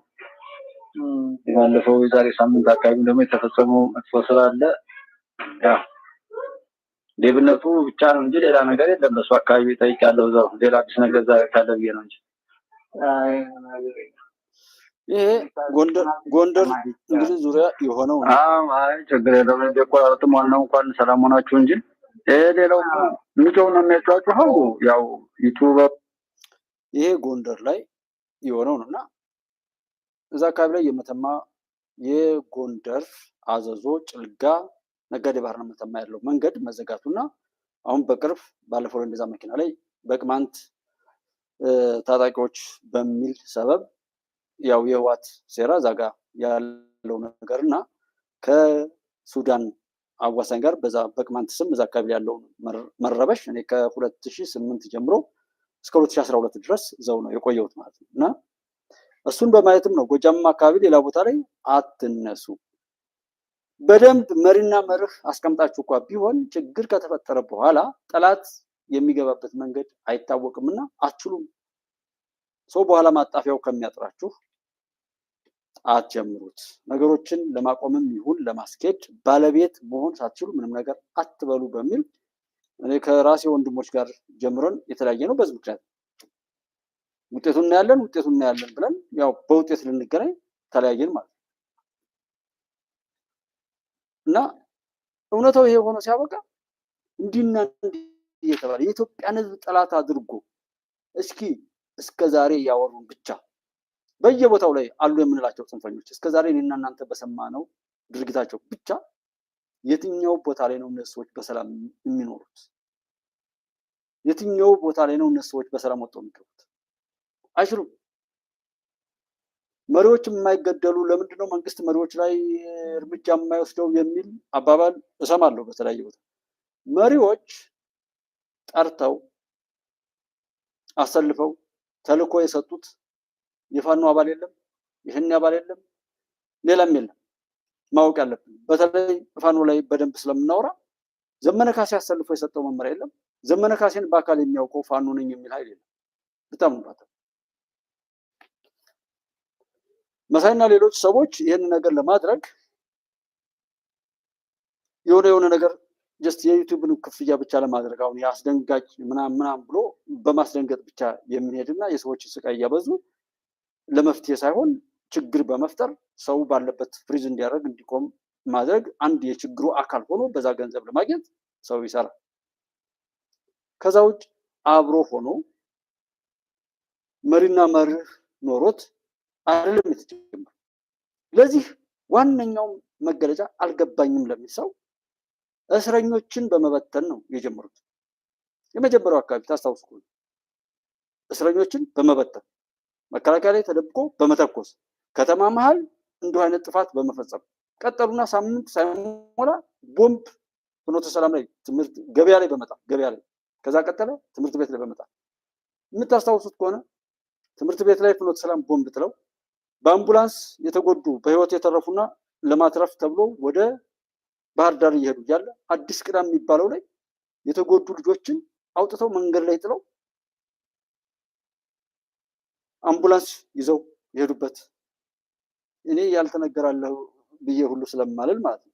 ባለፈው የዛሬ ሳምንት አካባቢ ደግሞ የተፈጸመው መጥፎ ስራ አለ። ያው ሌብነቱ ብቻ ነው እንጂ ሌላ ነገር የለም። በሱ አካባቢ ጠይቃለሁ። እዛው ሌላ አዲስ ነገር ዛሬ ካለ ብዬ ነው እንጂ ይሄ ጎንደር እንግዲህ ዙሪያ የሆነው ነው። ችግር የለም። የቆራረጥም ዋናው እንኳን ሰላም ሆናችሁ እንጂ ሌላው ምንጭው ነው የሚያጫጩኸው። ያው ዩቲዩበር ይሄ ጎንደር ላይ የሆነው ነው እና እዛ አካባቢ ላይ የመተማ የጎንደር አዘዞ ጭልጋ ነጋዴ ባህር ነው መተማ ያለው መንገድ መዘጋቱና አሁን በቅርብ ባለፈው እንደዛ መኪና ላይ በቅማንት ታጣቂዎች በሚል ሰበብ ያው የህዋት ሴራ ዛጋ ያለው ነገርና ከሱዳን አዋሳኝ ጋር በዛ በቅማንት ስም እዛ አካባቢ ያለው መረበሽ እኔ ከ2008 ጀምሮ እስከ 2012 ድረስ እዛው ነው የቆየሁት ማለት ነው። እና እሱን በማየትም ነው ጎጃም አካባቢ ሌላ ቦታ ላይ አትነሱ በደንብ መሪና መርህ አስቀምጣችሁ እንኳን ቢሆን ችግር ከተፈጠረ በኋላ ጠላት የሚገባበት መንገድ አይታወቅምና አትችሉም። ሰው በኋላ ማጣፊያው ከሚያጥራችሁ አትጀምሩት። ነገሮችን ለማቆምም ይሁን ለማስኬድ ባለቤት መሆን ሳትችሉ ምንም ነገር አትበሉ በሚል እኔ ከራሴ ወንድሞች ጋር ጀምረን የተለያየ ነው። በዚህ ምክንያት ውጤቱን እናያለን ብለን ያው በውጤት ልንገናኝ ተለያየን ማለት ነው። እና እውነታው ይሄ ሆኖ ሲያበቃ እንዲና እየተባለ የኢትዮጵያን ሕዝብ ጠላት አድርጎ እስከዛሬ ያወሩን ብቻ በየቦታው ላይ አሉ የምንላቸው ጽንፈኞች እስከዛሬ እኔና እናንተ በሰማነው ድርጊታቸው ብቻ የትኛው ቦታ ላይ ነው እነሱ ሰዎች በሰላም የሚኖሩት? የትኛው ቦታ ላይ ነው እነሱ ሰዎች በሰላም ወጥተው የሚገቡት? አይችሉም። መሪዎች የማይገደሉ ለምንድን ነው መንግስት መሪዎች ላይ እርምጃ የማይወስደው የሚል አባባል እሰማለሁ በተለያየ ቦታ። መሪዎች ጠርተው አሰልፈው ተልኮ የሰጡት የፋኖ አባል የለም፣ ይህን አባል የለም፣ ሌላም የለም። ማወቅ ያለብን በተለይ ፋኖ ላይ በደንብ ስለምናወራ ዘመነ ካሴ አሰልፎ የሰጠው መመሪያ የለም። ዘመነ ካሴን በአካል የሚያውቀው ፋኖ ነኝ የሚል ኃይል የለም። በጣም ነው መሳይና ሌሎች ሰዎች ይህን ነገር ለማድረግ የሆነ ነገር ጀስት የዩቲዩብን ክፍያ ብቻ ለማድረግ አሁን የአስደንጋጭ ምናምን ብሎ በማስደንገጥ ብቻ የሚሄድና የሰዎች ስቃይ እያበዙ ለመፍትሄ ሳይሆን ችግር በመፍጠር ሰው ባለበት ፍሪዝ እንዲያደርግ እንዲቆም ማድረግ አንድ የችግሩ አካል ሆኖ በዛ ገንዘብ ለማግኘት ሰው ይሰራል። ከዛ ውጭ አብሮ ሆኖ መሪና መርህ ኖሮት አይደለም የተጀመረው። ለዚህ ዋነኛው መገለጫ አልገባኝም ለሚል ሰው እስረኞችን በመበተን ነው የጀመሩት። የመጀመሪያው አካባቢ ታስታውሱ ከሆነ እስረኞችን በመበተን መከላከያ ላይ ተደብቆ በመተኮስ ከተማ መሃል እንዲህ አይነት ጥፋት በመፈጸም ቀጠሉና ሳምንት ሳይሞላ ቦምብ ፍኖተ ሰላም ላይ ትምህርት ገበያ ላይ ከዛ ቀጠለ ትምህርት ቤት ላይ በመጣ የምታስታውሱት ከሆነ ትምህርት ቤት ላይ ፍኖተ ሰላም ቦምብ ጥለው በአምቡላንስ የተጎዱ በህይወት የተረፉና ለማትረፍ ተብሎ ወደ ባህር ዳር እየሄዱ እያለ አዲስ ቅዳም የሚባለው ላይ የተጎዱ ልጆችን አውጥተው መንገድ ላይ ጥለው አምቡላንስ ይዘው የሄዱበት እኔ ያልተነገራለሁ ብዬ ሁሉ ስለማልል ማለት ነው።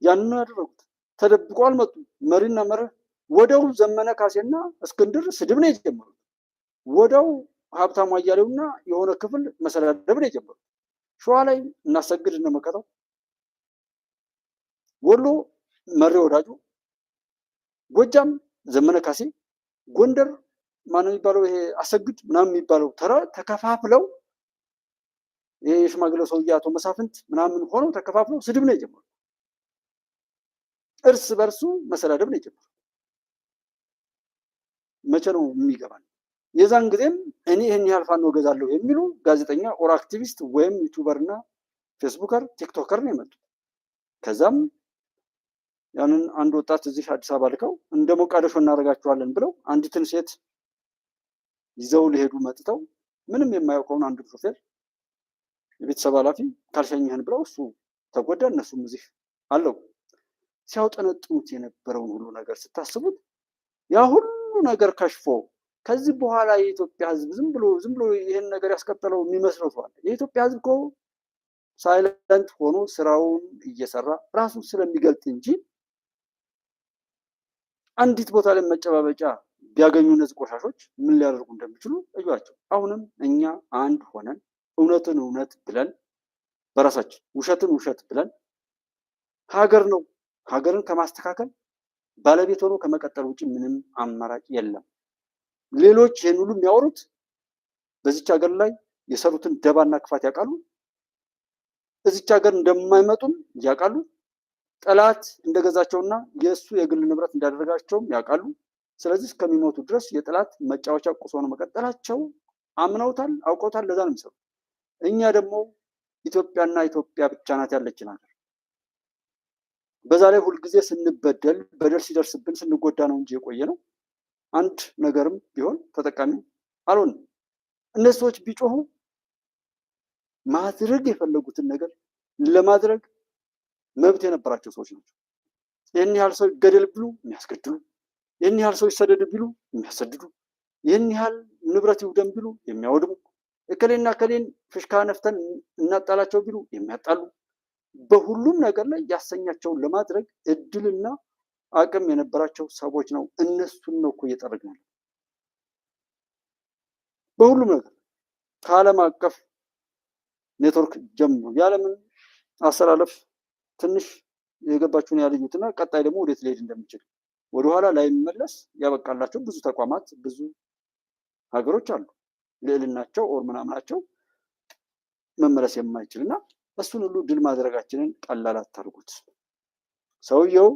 ያንን ያደረጉት ተደብቆ አልመጡም። መሪና መርህ ወደው ዘመነ ካሴና እስክንድር ስድብ ነው የጀመሩት። ወደው ሀብታሙ አያሌውና የሆነ ክፍል መሰዳደብ ነው የጀመሩት። ሸዋ ላይ እናሰግድ እንመከተው፣ ወሎ መሪ ወዳጁ፣ ጎጃም ዘመነ ካሴ፣ ጎንደር ማነው የሚባለው ይሄ አሰግድ ምናምን የሚባለው ተከፋፍለው ይሄ የሽማግሌው ሰውዬ አቶ መሳፍንት ምናምን ሆነው ተከፋፍለው ስድብ ነው የጀመሩት። እርስ በርሱ መሰዳደብ ነው የጀመሩት። መቼ ነው የሚገባን? የዛን ጊዜም እኔ ይህን ያህል ፋኖ እገዛለሁ የሚሉ ጋዜጠኛ ኦር አክቲቪስት ወይም ዩቲዩበር እና ፌስቡከር ቲክቶከር ነው የመጡት። ከዛም ያንን አንድ ወጣት እዚህ አዲስ አበባ ልከው እንደ ሞቃዲሾ እናደርጋቸዋለን ብለው አንዲትን ሴት ይዘው ሊሄዱ መጥተው ምንም የማያውቀውን አንድ ሾፌር የቤተሰብ ኃላፊ ካልሸኝህን ብለው እሱ ተጎዳ፣ እነሱም እዚህ አለው። ሲያውጠነጥኑት የነበረውን ሁሉ ነገር ስታስቡት ያ ሁሉ ነገር ከሽፎ ከዚህ በኋላ የኢትዮጵያ ሕዝብ ዝም ብሎ ይህን ነገር ያስቀጠለው የሚመስለው ሰው አለ። የኢትዮጵያ ሕዝብ እኮ ሳይለንት ሆኖ ስራውን እየሰራ ራሱን ስለሚገልጥ እንጂ አንዲት ቦታ ላይ መጨባበጫ ቢያገኙ እነዚህ ቆሻሾች ምን ሊያደርጉ እንደሚችሉ እዩዋቸው። አሁንም እኛ አንድ ሆነን እውነትን እውነት ብለን በራሳችን ውሸትን ውሸት ብለን ሀገርን ከማስተካከል ባለቤት ሆኖ ከመቀጠል ውጭ ምንም አማራጭ የለም። ሌሎች ይህን ሁሉ የሚያወሩት በዚች ሀገር ላይ የሰሩትን ደባና ክፋት ያውቃሉ። እዚች ሀገር እንደማይመጡም ያውቃሉ። ጠላት እንደገዛቸውና የእሱ የግል ንብረት እንዳደረጋቸውም ያውቃሉ። ስለዚህ እስከሚሞቱ ድረስ የጠላት መጫወቻ ቁስ ሆነው መቀጠላቸው አምነውታል፣ አውቀውታል። ለዛ ነው የሚሰሩት። እኛ ደግሞ ኢትዮጵያና ኢትዮጵያ ብቻ ናት ያለችን ሀገር። በዛ ላይ ሁልጊዜ ስንበደል በደል ሲደርስብን ስንጎዳ ነው እንጂ የቆየ ነው። አንድ ነገርም ቢሆን ተጠቃሚ አልሆንም። እነዚህ ሰዎች ቢጮሁ ማድረግ የፈለጉትን ነገር ለማድረግ መብት የነበራቸው ሰዎች ናቸው። ይህን ያህል ሰው ይገደል ቢሉ የሚያስገድሉ፣ ይህን ያህል ሰው ይሰደድ ቢሉ የሚያሰድዱ፣ ይህን ያህል ንብረት ይውደም ቢሉ የሚያወድሙ፣ እከሌና እከሌን ፍሽካ ነፍተን እናጣላቸው ቢሉ የሚያጣሉ፣ በሁሉም ነገር ላይ ያሰኛቸውን ለማድረግ እድልና አቅም የነበራቸው ሰዎች ነው። እነሱን ነው እኮ እየጠረግን ያለው በሁሉም ነገር ከዓለም አቀፍ ኔትወርክ ጀምሮ የዓለምን አሰላለፍ ትንሽ የገባችሁን ያልዩትና ቀጣይ ደግሞ ወዴት ሊሄድ እንደሚችል ወደኋላ ላይመለስ ያበቃላቸው ብዙ ተቋማት ብዙ ሀገሮች አሉ። ልዕልናቸው ኦር ምናምናቸው መመለስ የማይችልና እሱን ሁሉ ድል ማድረጋችንን ቀላል አታርጉት። ሰውየው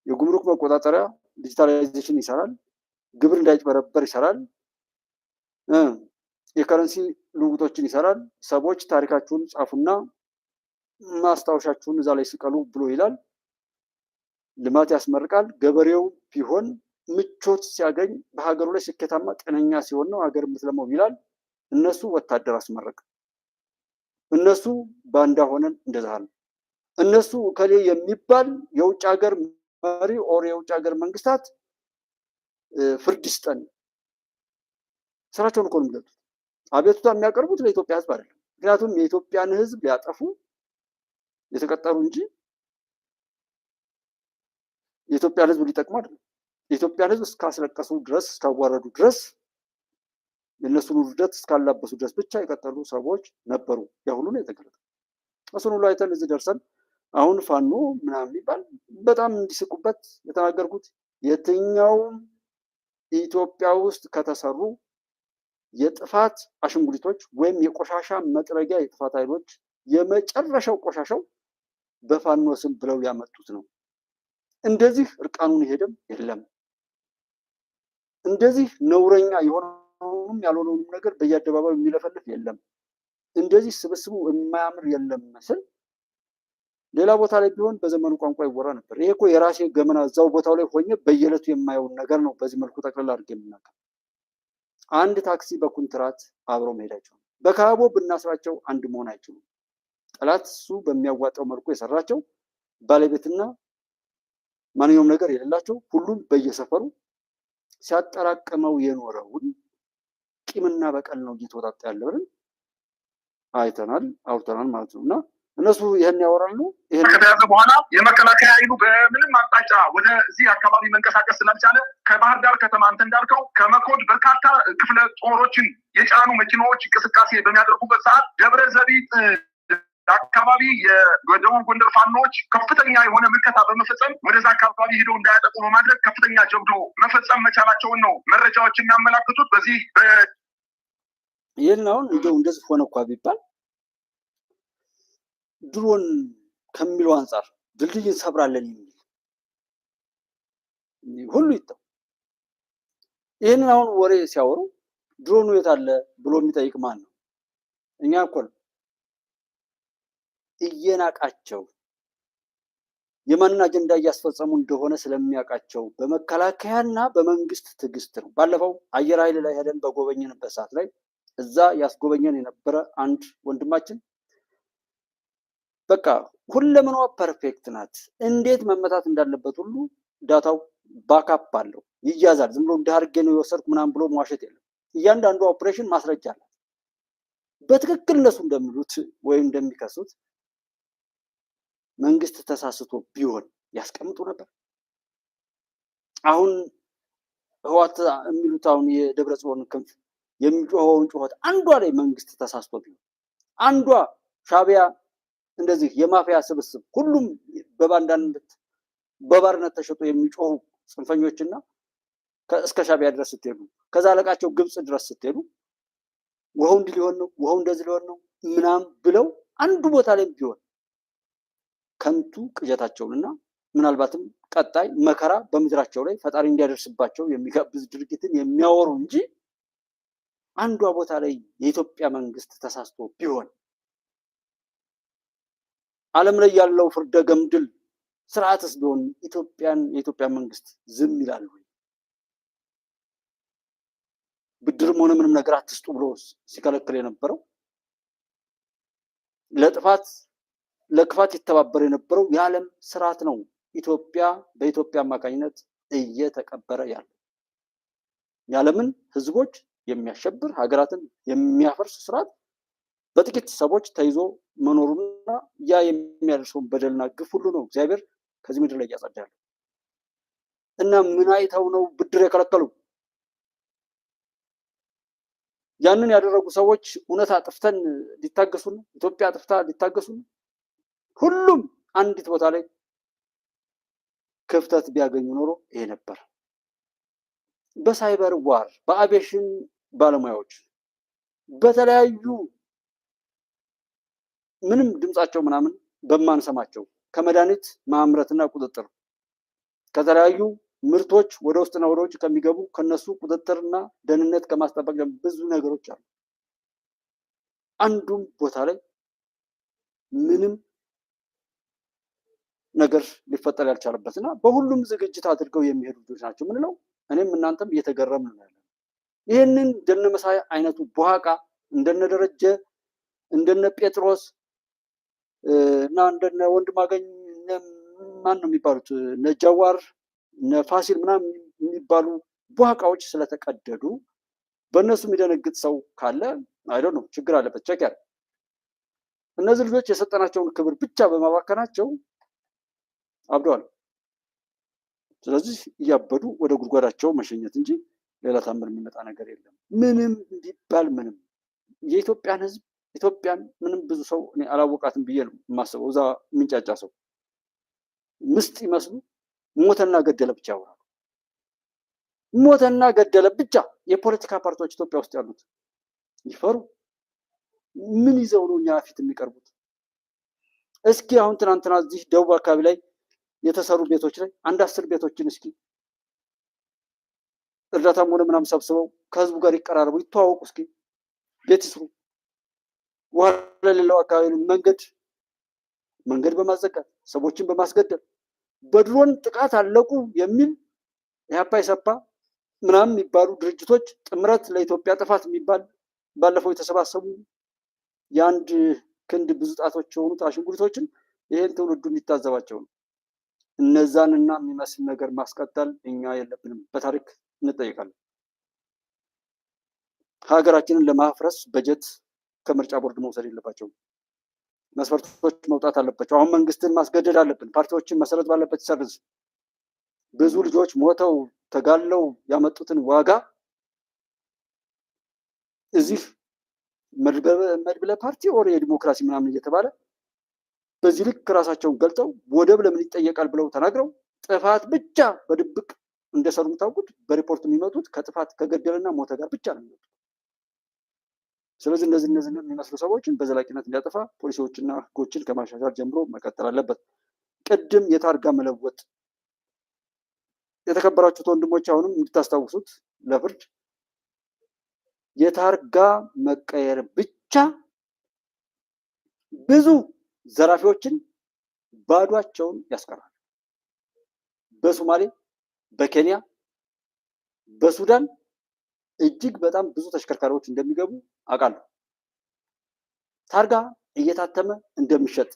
የጉምሩክ መቆጣጠሪያ ዲጂታላይዜሽን ይሰራል፣ ግብር እንዳይጭበረበር ይሰራል፣ የከረንሲ ልውጦችን ይሰራል። ሰዎች ታሪካችሁን ጻፉና ማስታወሻችሁን እዛ ላይ ስቀሉ ብሎ ይላል። ልማት ያስመርቃል። ገበሬው ቢሆን ምቾት ሲያገኝ በሀገሩ ላይ ስኬታማ ጤነኛ ሲሆን ነው ሀገር የምትለማው ይላል። እነሱ ወታደር አስመረቅ፣ እነሱ ባንዳ ሆነን እንደዛ ነው። እነሱ ከሌ የሚባል የውጭ ሀገር መሪ ኦር የውጭ ሀገር መንግስታት ፍርድ ይስጠን። ስራቸውን እኮ ነው የሚገልጹት። አቤቱታ የሚያቀርቡት ለኢትዮጵያ ህዝብ አይደለም። ምክንያቱም የኢትዮጵያን ህዝብ ሊያጠፉ የተቀጠሩ እንጂ የኢትዮጵያን ህዝብ ሊጠቅሙ አይደለም። የኢትዮጵያን ህዝብ እስካስለቀሱ ድረስ እስካዋረዱ ድረስ የእነሱን ውርደት እስካላበሱ ድረስ ብቻ የቀጠሉ ሰዎች ነበሩ። ያ ሁሉ ነው የተገለጠው። እሱን ሁሉ አይተን እዚህ ደርሰን አሁን ፋኖ ምናምን የሚባል በጣም እንዲስቁበት የተናገርኩት የትኛውም ኢትዮጵያ ውስጥ ከተሰሩ የጥፋት አሽንጉሊቶች ወይም የቆሻሻ መጥረጊያ የጥፋት ኃይሎች የመጨረሻው ቆሻሻው በፋኖ ስም ብለው ያመጡት ነው። እንደዚህ እርቃኑን ሄደም የለም። እንደዚህ ነውረኛ የሆነውንም ያልሆነውንም ነገር በየአደባባዩ የሚለፈልፍ የለም። እንደዚህ ስብስቡ የማያምር የለም መስል ሌላ ቦታ ላይ ቢሆን በዘመኑ ቋንቋ ይወራ ነበር። ይሄ እኮ የራሴ ገመና እዛው ቦታው ላይ ሆኜ በየዕለቱ የማየውን ነገር ነው። በዚህ መልኩ ጠቅላላ አድርጌ የምናገር አንድ ታክሲ በኩንትራት አብሮ መሄድ አይችሉም። በካቦ ብናስራቸው አንድ መሆን አይችሉም። ጠላት እሱ በሚያዋጣው መልኩ የሰራቸው ባለቤትና ማንኛውም ነገር የሌላቸው ሁሉም በየሰፈሩ ሲያጠራቅመው የኖረውን ቂምና በቀል ነው እየተወጣጣ ያለ ብለን አይተናል፣ አውርተናል ማለት ነው። እና እነሱ ይህን ያወራሉ። ይህን ከተያዘ በኋላ የመከላከያ ኃይሉ በምንም አቅጣጫ ወደዚህ አካባቢ መንቀሳቀስ ስላልቻለ ከባህር ዳር ከተማ አንተ እንዳልከው ከመኮድ በርካታ ክፍለ ጦሮችን የጫኑ መኪናዎች እንቅስቃሴ በሚያደርጉበት ሰዓት ደብረ ዘቢጥ አካባቢ የደቡብ ጎንደር ፋኖች ከፍተኛ የሆነ ምልከታ በመፈጸም ወደዛ አካባቢ ሄደው እንዳያጠቁ በማድረግ ከፍተኛ ጀብዶ መፈጸም መቻላቸውን ነው መረጃዎች የሚያመላክቱት። በዚህ ይህን አሁን እንደዚህ ሆነ እኳ ቢባል ድሮን ከሚለው አንጻር ድልድይ እንሰብራለን የሚል ሁሉ ይተው። ይህንን አሁን ወሬ ሲያወሩ ድሮኑ የት አለ ብሎ የሚጠይቅ ማን ነው? እኛ እኮ ነው እየናቃቸው የማንን አጀንዳ እያስፈጸሙ እንደሆነ ስለሚያውቃቸው በመከላከያና በመንግስት ትዕግስት ነው። ባለፈው አየር ኃይል ላይ ሄደን በጎበኘንበት ሰዓት ላይ እዛ ያስጎበኘን የነበረ አንድ ወንድማችን በቃ ሁለመናዋ ፐርፌክት ናት፣ እንዴት መመታት እንዳለበት ሁሉ ዳታው ባካፕ አለው፣ ይያዛል። ዝም ብሎ እንዳርጌ ነው የወሰድኩ ምናምን ብሎ መዋሸት የለም። እያንዳንዱ ኦፕሬሽን ማስረጃ አላት። በትክክል እነሱ እንደሚሉት ወይም እንደሚከሱት መንግስት ተሳስቶ ቢሆን ያስቀምጡ ነበር። አሁን ህዋት የሚሉት አሁን የደብረ ጽዮን ክንፍ የሚጮኸውን ጩኸት አንዷ ላይ መንግስት ተሳስቶ ቢሆን አንዷ ሻቢያ እንደዚህ የማፊያ ስብስብ ሁሉም በባንዳነት በባርነት ተሸጦ የሚጮሁ ጽንፈኞችና እስከ ሻቢያ ድረስ ስትሄዱ ከዛ አለቃቸው ግብጽ ድረስ ስትሄዱ ውሃው እንዲህ ሊሆን ነው ውሃው እንደዚህ ሊሆን ነው ምናምን ብለው አንዱ ቦታ ላይ ቢሆን ከንቱ ቅዠታቸውንና ምናልባትም ቀጣይ መከራ በምድራቸው ላይ ፈጣሪ እንዲያደርስባቸው የሚጋብዝ ድርጊትን የሚያወሩ እንጂ አንዷ ቦታ ላይ የኢትዮጵያ መንግስት ተሳስቶ ቢሆን ዓለም ላይ ያለው ፍርደ ገምድል ስርዓትስ ቢሆን የኢትዮጵያ መንግስት ዝም ይላል ወይ? ብድርም ሆነ ምንም ነገር አትስጡ ብሎ ሲከለክል የነበረው ለክፋት ይተባበር የነበረው የዓለም ስርዓት ነው። በኢትዮጵያ አማካኝነት እየተቀበረ ያለው የዓለምን ህዝቦች የሚያሸብር ሀገራትን የሚያፈርስ ስርዓት በጥቂት ሰዎች ተይዞ መኖሩና ያ የሚያደርሰውን በደልና ግፍ ሁሉ ነው እግዚአብሔር ከዚህ ምድር ላይ እያጸዳ ያለው። እና ምን አይተው ነው ብድር የከለከሉ? ያንን ያደረጉ ሰዎች እውነት አጥፍተን ሊታገሱን፣ ኢትዮጵያ አጥፍታ ሊታገሱን፣ ሁሉም አንዲት ቦታ ላይ ክፍተት ቢያገኙ ኖሮ ይሄ ነበር። በሳይበር ዋር፣ በአቪዬሽን ባለሙያዎች፣ በተለያዩ ምንም ድምጻቸው ምናምን በማንሰማቸው ከመድኃኒት ማምረትና ቁጥጥር ከተለያዩ ምርቶች ወደ ውስጥና ወደ ውጭ ከሚገቡ ከነሱ ቁጥጥርና ደህንነት ከማስጠበቅ ብዙ ነገሮች አሉ። አንዱም ቦታ ላይ ምንም ነገር ሊፈጠር ያልቻለበትና በሁሉም ዝግጅት አድርገው የሚሄዱ ልጆች ናቸው ምንለው። እኔም እናንተም እየተገረምን ነው ያለን። ይህንን እንደነ መሳይ አይነቱ በኋቃ እንደነ ደረጀ እንደነ ጴጥሮስ እና እንደነ ወንድማገኝ ማን ነው የሚባሉት እነ ጃዋር እነ ፋሲል ምናምን የሚባሉ በኋቃዎች ስለተቀደዱ በእነሱ የሚደነግጥ ሰው ካለ አይዶ ነው ችግር አለበት። ቸክ ያለ እነዚህ ልጆች የሰጠናቸውን ክብር ብቻ በማባከናቸው አብደዋል። ስለዚህ እያበዱ ወደ ጉድጓዳቸው መሸኘት እንጂ ሌላ ታምር የሚመጣ ነገር የለም። ምንም እንዲባል ምንም የኢትዮጵያን ህዝብ ኢትዮጵያን ምንም ብዙ ሰው እኔ አላወቃትም ብዬ ነው የማስበው። እዛ ምንጫጫ ሰው ምስጥ ይመስሉ ሞተና ገደለ ብቻ ያወራሉ። ሞተና ገደለ ብቻ። የፖለቲካ ፓርቲዎች ኢትዮጵያ ውስጥ ያሉት ይፈሩ። ምን ይዘው ነው እኛ ፊት የሚቀርቡት? እስኪ አሁን ትናንትና እዚህ ደቡብ አካባቢ ላይ የተሰሩ ቤቶች ላይ አንድ 10 ቤቶችን እስኪ እርዳታም ሆነ ምናምን ሰብስበው ከህዝቡ ጋር ይቀራረቡ፣ ይተዋወቁ፣ እስኪ ቤት ይስሩ። ውሃ ለሌለው አካባቢ መንገድ በማዘጋት ሰዎችን በማስገደል በድሮን ጥቃት አለቁ የሚል ኢህአፓ ኢሰፓ ምናምን የሚባሉ ድርጅቶች ጥምረት ለኢትዮጵያ ጥፋት የሚባል ባለፈው የተሰባሰቡ የአንድ ክንድ ብዙ ጣቶች የሆኑት አሽንጉሊቶችን ይሄን ትውልዱ እንዲታዘባቸው ነው። እነዛንና የሚመስል ነገር ማስቀጠል እኛ የለብንም፣ በታሪክ እንጠይቃለን። ሀገራችንን ለማፍረስ በጀት ከምርጫ ቦርድ መውሰድ የለባቸውም። መስፈርቶች መውጣት አለባቸው። አሁን መንግስትን ማስገደድ አለብን። ፓርቲዎችን መሰረት ባለበት ይሰርዝ። ብዙ ልጆች ሞተው ተጋለው ያመጡትን ዋጋ እዚህ መድብለ ፓርቲ ኦር የዲሞክራሲ ምናምን እየተባለ በዚህ ልክ ራሳቸውን ገልጠው ወደብ ለምን ይጠየቃል ብለው ተናግረው ጥፋት ብቻ በድብቅ እንደሰሩ የምታውቁት በሪፖርት የሚመጡት ከጥፋት ከገደልና ሞተ ጋር ብቻ ነው የሚመጡት። ስለዚህ እነዚህ የሚመስሉ ሰዎችን በዘላቂነት እንዲያጠፋ ፖሊሲዎችና ህጎችን ከማሻሻል ጀምሮ መቀጠል አለበት። ቅድም የታርጋ መለወጥ የተከበራችሁት ወንድሞች አሁንም እንድታስታውሱት ለፍርድ የታርጋ መቀየር ብቻ ብዙ ዘራፊዎችን ባዷቸውን ያስቀራል። በሶማሌ፣ በኬንያ፣ በሱዳን እጅግ በጣም ብዙ ተሽከርካሪዎች እንደሚገቡ አውቃለሁ። ታርጋ እየታተመ እንደሚሸጥ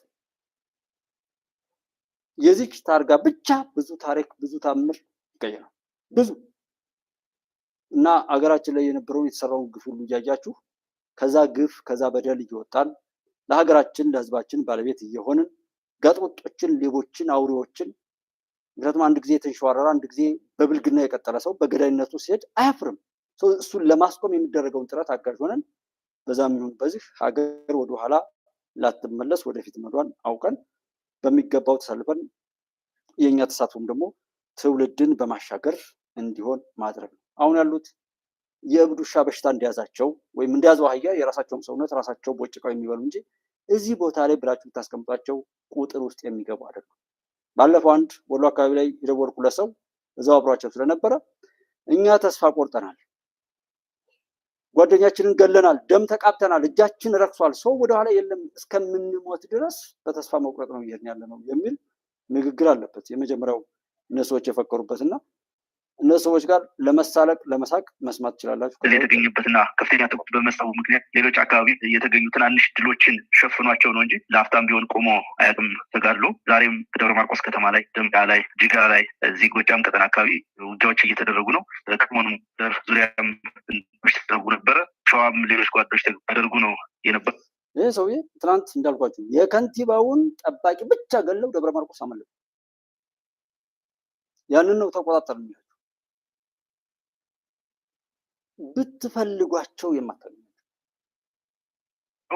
የዚች ታርጋ ብቻ ብዙ ታሪክ ብዙ ታምር ይቀየራል። ብዙ እና አገራችን ላይ የነበረውን የተሰራውን ግፍ ሁሉ እያያችሁ ከዛ ግፍ ከዛ በደል እየወጣን ለሀገራችን ለህዝባችን ባለቤት እየሆንን ጋጠወጦችን፣ ሌቦችን፣ አውሬዎችን ምክንያቱም አንድ ጊዜ የተንሸዋረረ አንድ ጊዜ በብልግና የቀጠለ ሰው በገዳይነቱ ሲሄድ አያፍርም። እሱን ለማስቆም የሚደረገውን ጥረት አጋዥ ሆነን በዛም ይሁን በዚህ ሀገር ወደኋላ ላትመለስ ወደፊት መዷን አውቀን በሚገባው ተሰልፈን የእኛ ተሳትፎም ደግሞ ትውልድን በማሻገር እንዲሆን ማድረግ ነው። አሁን ያሉት የእብድ ውሻ በሽታ እንደያዛቸው ወይም እንደያዘው አህያ የራሳቸውን ሰውነት ራሳቸው ቦጭቀው የሚበሉ እንጂ እዚህ ቦታ ላይ ብላችሁ ብታስቀምጧቸው ቁጥር ውስጥ የሚገቡ አይደሉም። ባለፈው አንድ ወሎ አካባቢ ላይ የደወልኩለት ሰው እዛው አብሯቸው ስለነበረ እኛ ተስፋ ቆርጠናል፣ ጓደኛችንን ገለናል፣ ደም ተቃብተናል፣ እጃችን ረክሷል፣ ሰው ወደኋላ የለም እስከምንሞት ድረስ በተስፋ መቁረጥ ነው እየሄድን ያለ ነው የሚል ንግግር አለበት። የመጀመሪያው እነሱ ሰዎች የፈከሩበትና እነሱ ሰዎች ጋር ለመሳለቅ ለመሳቅ መስማት ትችላላችሁ። የተገኙበትና ከፍተኛ ትኩረት በመስጠቱ ምክንያት ሌሎች አካባቢ የተገኙ ትናንሽ ድሎችን ሸፍኗቸው ነው እንጂ ለአፍታም ቢሆን ቆሞ አያውቅም ተጋድሎ። ዛሬም በደብረ ማርቆስ ከተማ ላይ፣ ደምቃ ላይ፣ ጅጋ ላይ፣ እዚህ ጎጃም ቀጠና አካባቢ ውጊያዎች እየተደረጉ ነው። ከሰሞኑም ዙሪያም ሲደረጉ ነበረ። ሸዋም ሌሎች ጓዶች ተደርጉ ነው የነበረ። ይህ ሰውዬ ትናንት እንዳልኳቸው የከንቲባውን ጠባቂ ብቻ ገለው ደብረ ማርቆስ አመለጡ። ያንን ነው ተቆጣጠር የሚላቸው። ብትፈልጓቸው የማታገኙ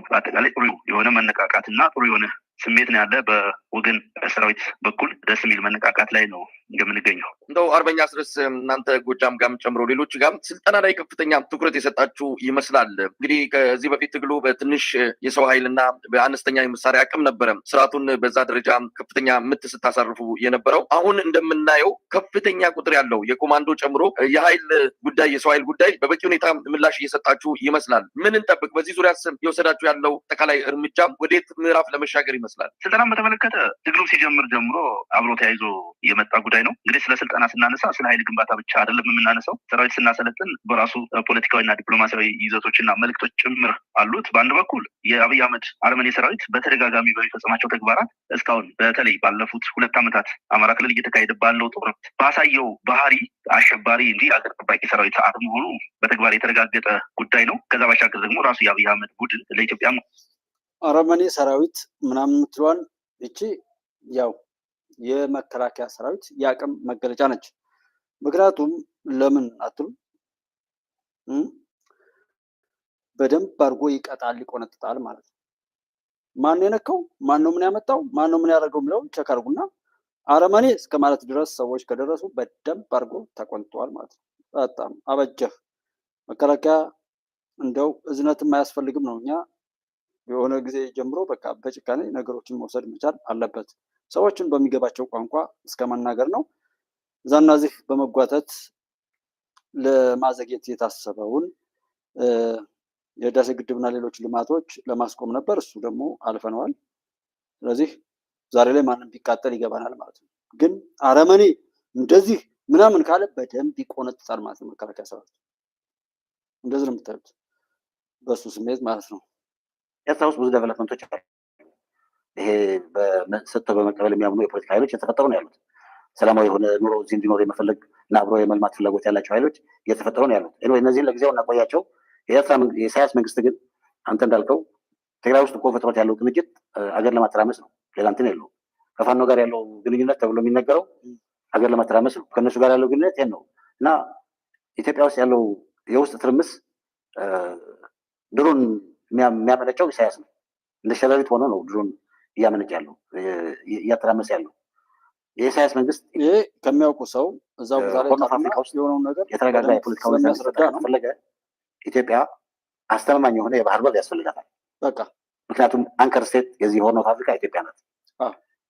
በአጠቃላይ ጥሩ የሆነ መነቃቃት እና ጥሩ የሆነ ስሜት ነው ያለ። በወገን ሰራዊት በኩል ደስ የሚል መነቃቃት ላይ ነው እንደምንገኘው። እንደው አርበኛ አስረስ እናንተ ጎጃም ጋም ጨምሮ ሌሎች ጋም ስልጠና ላይ ከፍተኛ ትኩረት የሰጣችሁ ይመስላል። እንግዲህ ከዚህ በፊት ትግሉ በትንሽ የሰው ኃይልና በአነስተኛ የመሳሪያ አቅም ነበረ ስርዓቱን በዛ ደረጃ ከፍተኛ ምት ስታሳርፉ የነበረው። አሁን እንደምናየው ከፍተኛ ቁጥር ያለው የኮማንዶ ጨምሮ የኃይል ጉዳይ የሰው ኃይል ጉዳይ በበቂ ሁኔታ ምላሽ እየሰጣችሁ ይመስላል። ምን እንጠብቅ? በዚህ ዙሪያ የወሰዳችሁ ያለው አጠቃላይ እርምጃ ወዴት ምዕራፍ ለመሻገር ይመስላል? ስልጠናን በተመለከተ ትግሉ ሲጀምር ጀምሮ አብሮ ተያይዞ የመጣ ጉዳይ ነው። እንግዲህ ስለ ስልጠና ስናነሳ ስለ ኃይል ግንባታ ብቻ አይደለም የምናነሳው። ሰራዊት ስናሰለጥን በራሱ ፖለቲካዊና ዲፕሎማሲያዊ ይዘቶችና መልዕክቶች ጭምር አሉት። በአንድ በኩል የአብይ አህመድ አረመኔ ሰራዊት በተደጋጋሚ በሚፈጽማቸው ተግባራት እስካሁን በተለይ ባለፉት 2 ዓመታት አማራ ክልል እየተካሄደ ባለው ጦርነት ባሳየው ባህሪ አሸባሪ እንጂ አገር ጠባቂ ሰራዊት አለመሆኑ በተግባር የተረጋገጠ ጉዳይ ነው። ከዛ ባሻገር ደግሞ ራሱ የአብይ አህመድ ቡድን ለኢትዮጵያ አረመኔ ሰራዊት ምናምን የምትለዋን እቺ ያው የመከላከያ ሰራዊት የአቅም መገለጫ ነች። ምክንያቱም ለምን አትሉ በደንብ አድርጎ ይቀጣል፣ ይቆነጥጣል ማለት ነው። ማን የነካው፣ ማን ነው ምን ያመጣው፣ ማን ነው ምን ያደረገው የሚለውን ቸክ አድርጉና አረመኔ እስከ ማለት ድረስ ሰዎች ከደረሱ በደንብ አድርጎ ተቆንጥጧል ማለት ነው። በጣም አበጀህ። መከላከያ እንደው እዝነትም አያስፈልግም ነው። እኛ የሆነ ጊዜ ጀምሮ በቃ በጭካኔ ነገሮችን መውሰድ መቻል አለበት። ሰዎችን በሚገባቸው ቋንቋ እስከ መናገር ነው። እዛና እዚህ በመጓተት ለማዘግየት የታሰበውን የህዳሴ ግድብና ሌሎች ልማቶች ለማስቆም ነበር። እሱ ደግሞ አልፈነዋል። ስለዚህ ዛሬ ላይ ማንም ቢቃጠል ይገባናል ማለት ነው። ግን አረመኔ እንደዚህ ምናምን ካለ በደንብ ይቆነጥጣል ማለት ነው። መከላከያ ሰራዊት እንደዚህ ነው የምታዩት በሱ ስሜት ማለት ነው። ኤርትራ ውስጥ ብዙ ዴቨሎፕመንቶች አሉ። ይሄ ሰጥተው በመቀበል የሚያምኑ የፖለቲካ ኃይሎች የተፈጠሩ ነው ያሉት። ሰላማዊ የሆነ ኑሮ እዚህ እንዲኖር የመፈለግ እና አብሮ የመልማት ፍላጎት ያላቸው ኃይሎች እየተፈጠሩ ነው ያሉት። እነዚህን ለጊዜው እናቆያቸው። የኢሳያስ መንግስት ግን አንተ እንዳልከው ትግራይ ውስጥ እኮ ፈጥሮት ያለው ቅንጅት አገር ለማተራመስ ነው። ሌላ እንትን የለውም። ከፋኖ ጋር ያለው ግንኙነት ተብሎ የሚነገረው አገር ለማተራመስ ነው። ከእነሱ ጋር ያለው ግንኙነት ይሄን ነው እና ኢትዮጵያ ውስጥ ያለው የውስጥ ትርምስ ድሮን የሚያመነጨው ኢሳያስ ነው። እንደ ሸረሪት ሆኖ ነው ድሮን እያመነጨ ያለው እያተራመሰ ያለው የኢሳያስ መንግስት። ይሄ ከሚያውቁ ሰው እዛው ቦታ ላይ አፍሪካ ውስጥ የሆነውን ነገር የተረጋጋ የፖለቲካ ሁኔታ ፈለገ ኢትዮጵያ አስተማማኝ የሆነ የባህር በር ያስፈልጋታል። በቃ ምክንያቱም አንከር ስቴት የዚህ ሆርን ኦፍ አፍሪካ ኢትዮጵያ ናት።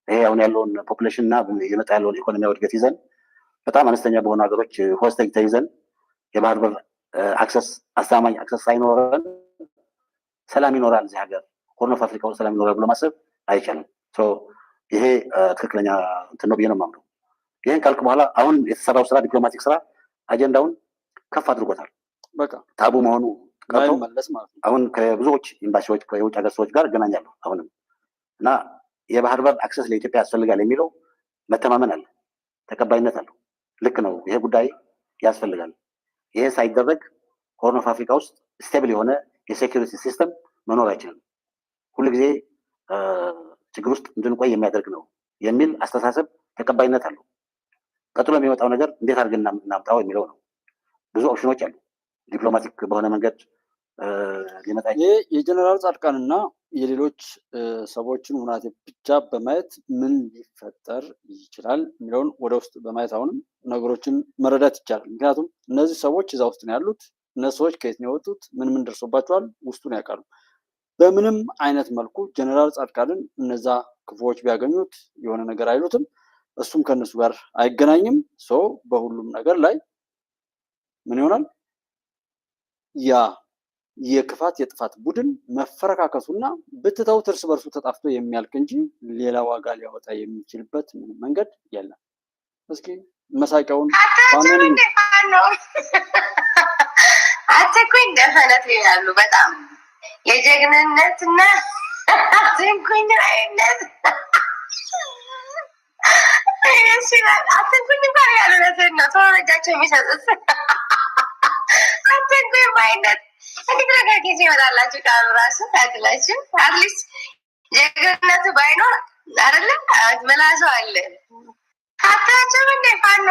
ይሄ አሁን ያለውን ፖፑሌሽን እና የመጣ ያለውን ኢኮኖሚያዊ እድገት ይዘን በጣም አነስተኛ በሆኑ ሀገሮች ሆስቴጅ ተይዘን የባህር በር አክሰስ አስተማማኝ አክሰስ ሳይኖረን ሰላም ይኖራል እዚህ ሀገር ሆርን ኦፍ አፍሪካ ውስጥ ሰላም ይኖራል ብሎ ማሰብ አይቻልም። ይሄ ትክክለኛ እንትን ነው ብዬ ነው የማምነው። ይህን ካልክ በኋላ አሁን የተሰራው ስራ ዲፕሎማቲክ ስራ አጀንዳውን ከፍ አድርጎታል። በቃ ታቡ መሆኑ መለስ ማለት ነው። አሁን ከብዙዎች ኤምባሲዎች የውጭ ሀገር ሰዎች ጋር እገናኛለሁ አሁንም እና የባህር በር አክሰስ ለኢትዮጵያ ያስፈልጋል የሚለው መተማመን አለ፣ ተቀባይነት አለው። ልክ ነው፣ ይሄ ጉዳይ ያስፈልጋል። ይሄ ሳይደረግ ሆርን ኦፍ አፍሪካ ውስጥ ስቴብል የሆነ የሴኪሪቲ ሲስተም መኖር አይችልም። ሁልጊዜ ችግር ውስጥ እንድንቆይ የሚያደርግ ነው የሚል አስተሳሰብ ተቀባይነት አለው። ቀጥሎ የሚመጣው ነገር እንዴት አድርገን እናምጣው የሚለው ነው። ብዙ ኦፕሽኖች አሉ። ዲፕሎማቲክ በሆነ መንገድ ሊመጣ ይህ የጀነራል ጻድቃንና የሌሎች ሰዎችን ሁናቴ ብቻ በማየት ምን ሊፈጠር ይችላል የሚለውን ወደ ውስጥ በማየት አሁንም ነገሮችን መረዳት ይቻላል። ምክንያቱም እነዚህ ሰዎች እዛ ውስጥ ነው ያሉት። እነዚህ ሰዎች ከየት ነው የወጡት? ምን ምን ደርሶባቸዋል? ውስጡን ያውቃሉ። በምንም አይነት መልኩ ጀነራል ጻድቃንን እነዛ ክፉዎች ቢያገኙት የሆነ ነገር አይሉትም። እሱም ከእነሱ ጋር አይገናኝም። ሰው በሁሉም ነገር ላይ ምን ይሆናል? ያ የክፋት የጥፋት ቡድን መፈረካከሱና ብትተውት እርስ በርሱ ተጣፍቶ የሚያልቅ እንጂ ሌላ ዋጋ ሊያወጣ የሚችልበት ምንም መንገድ የለም። እስኪ መሳቂያውን አትኩኝ እንደፈነት ይላሉ። በጣም የጀግንነትና አትኩኝ ራይነት አትኩኝ ባል ያሉነትን ነው ተወረጃቸው የሚሰጡት አትኩኝ ባይነት እንዴት ነገር ጊዜ ይመጣላችሁ ቃሉ ራሱ ታድላችሁ። አትሊስት ጀግንነቱ ባይኖር አይደለም መላሰው አለ አታቸው እንደ ፋኖ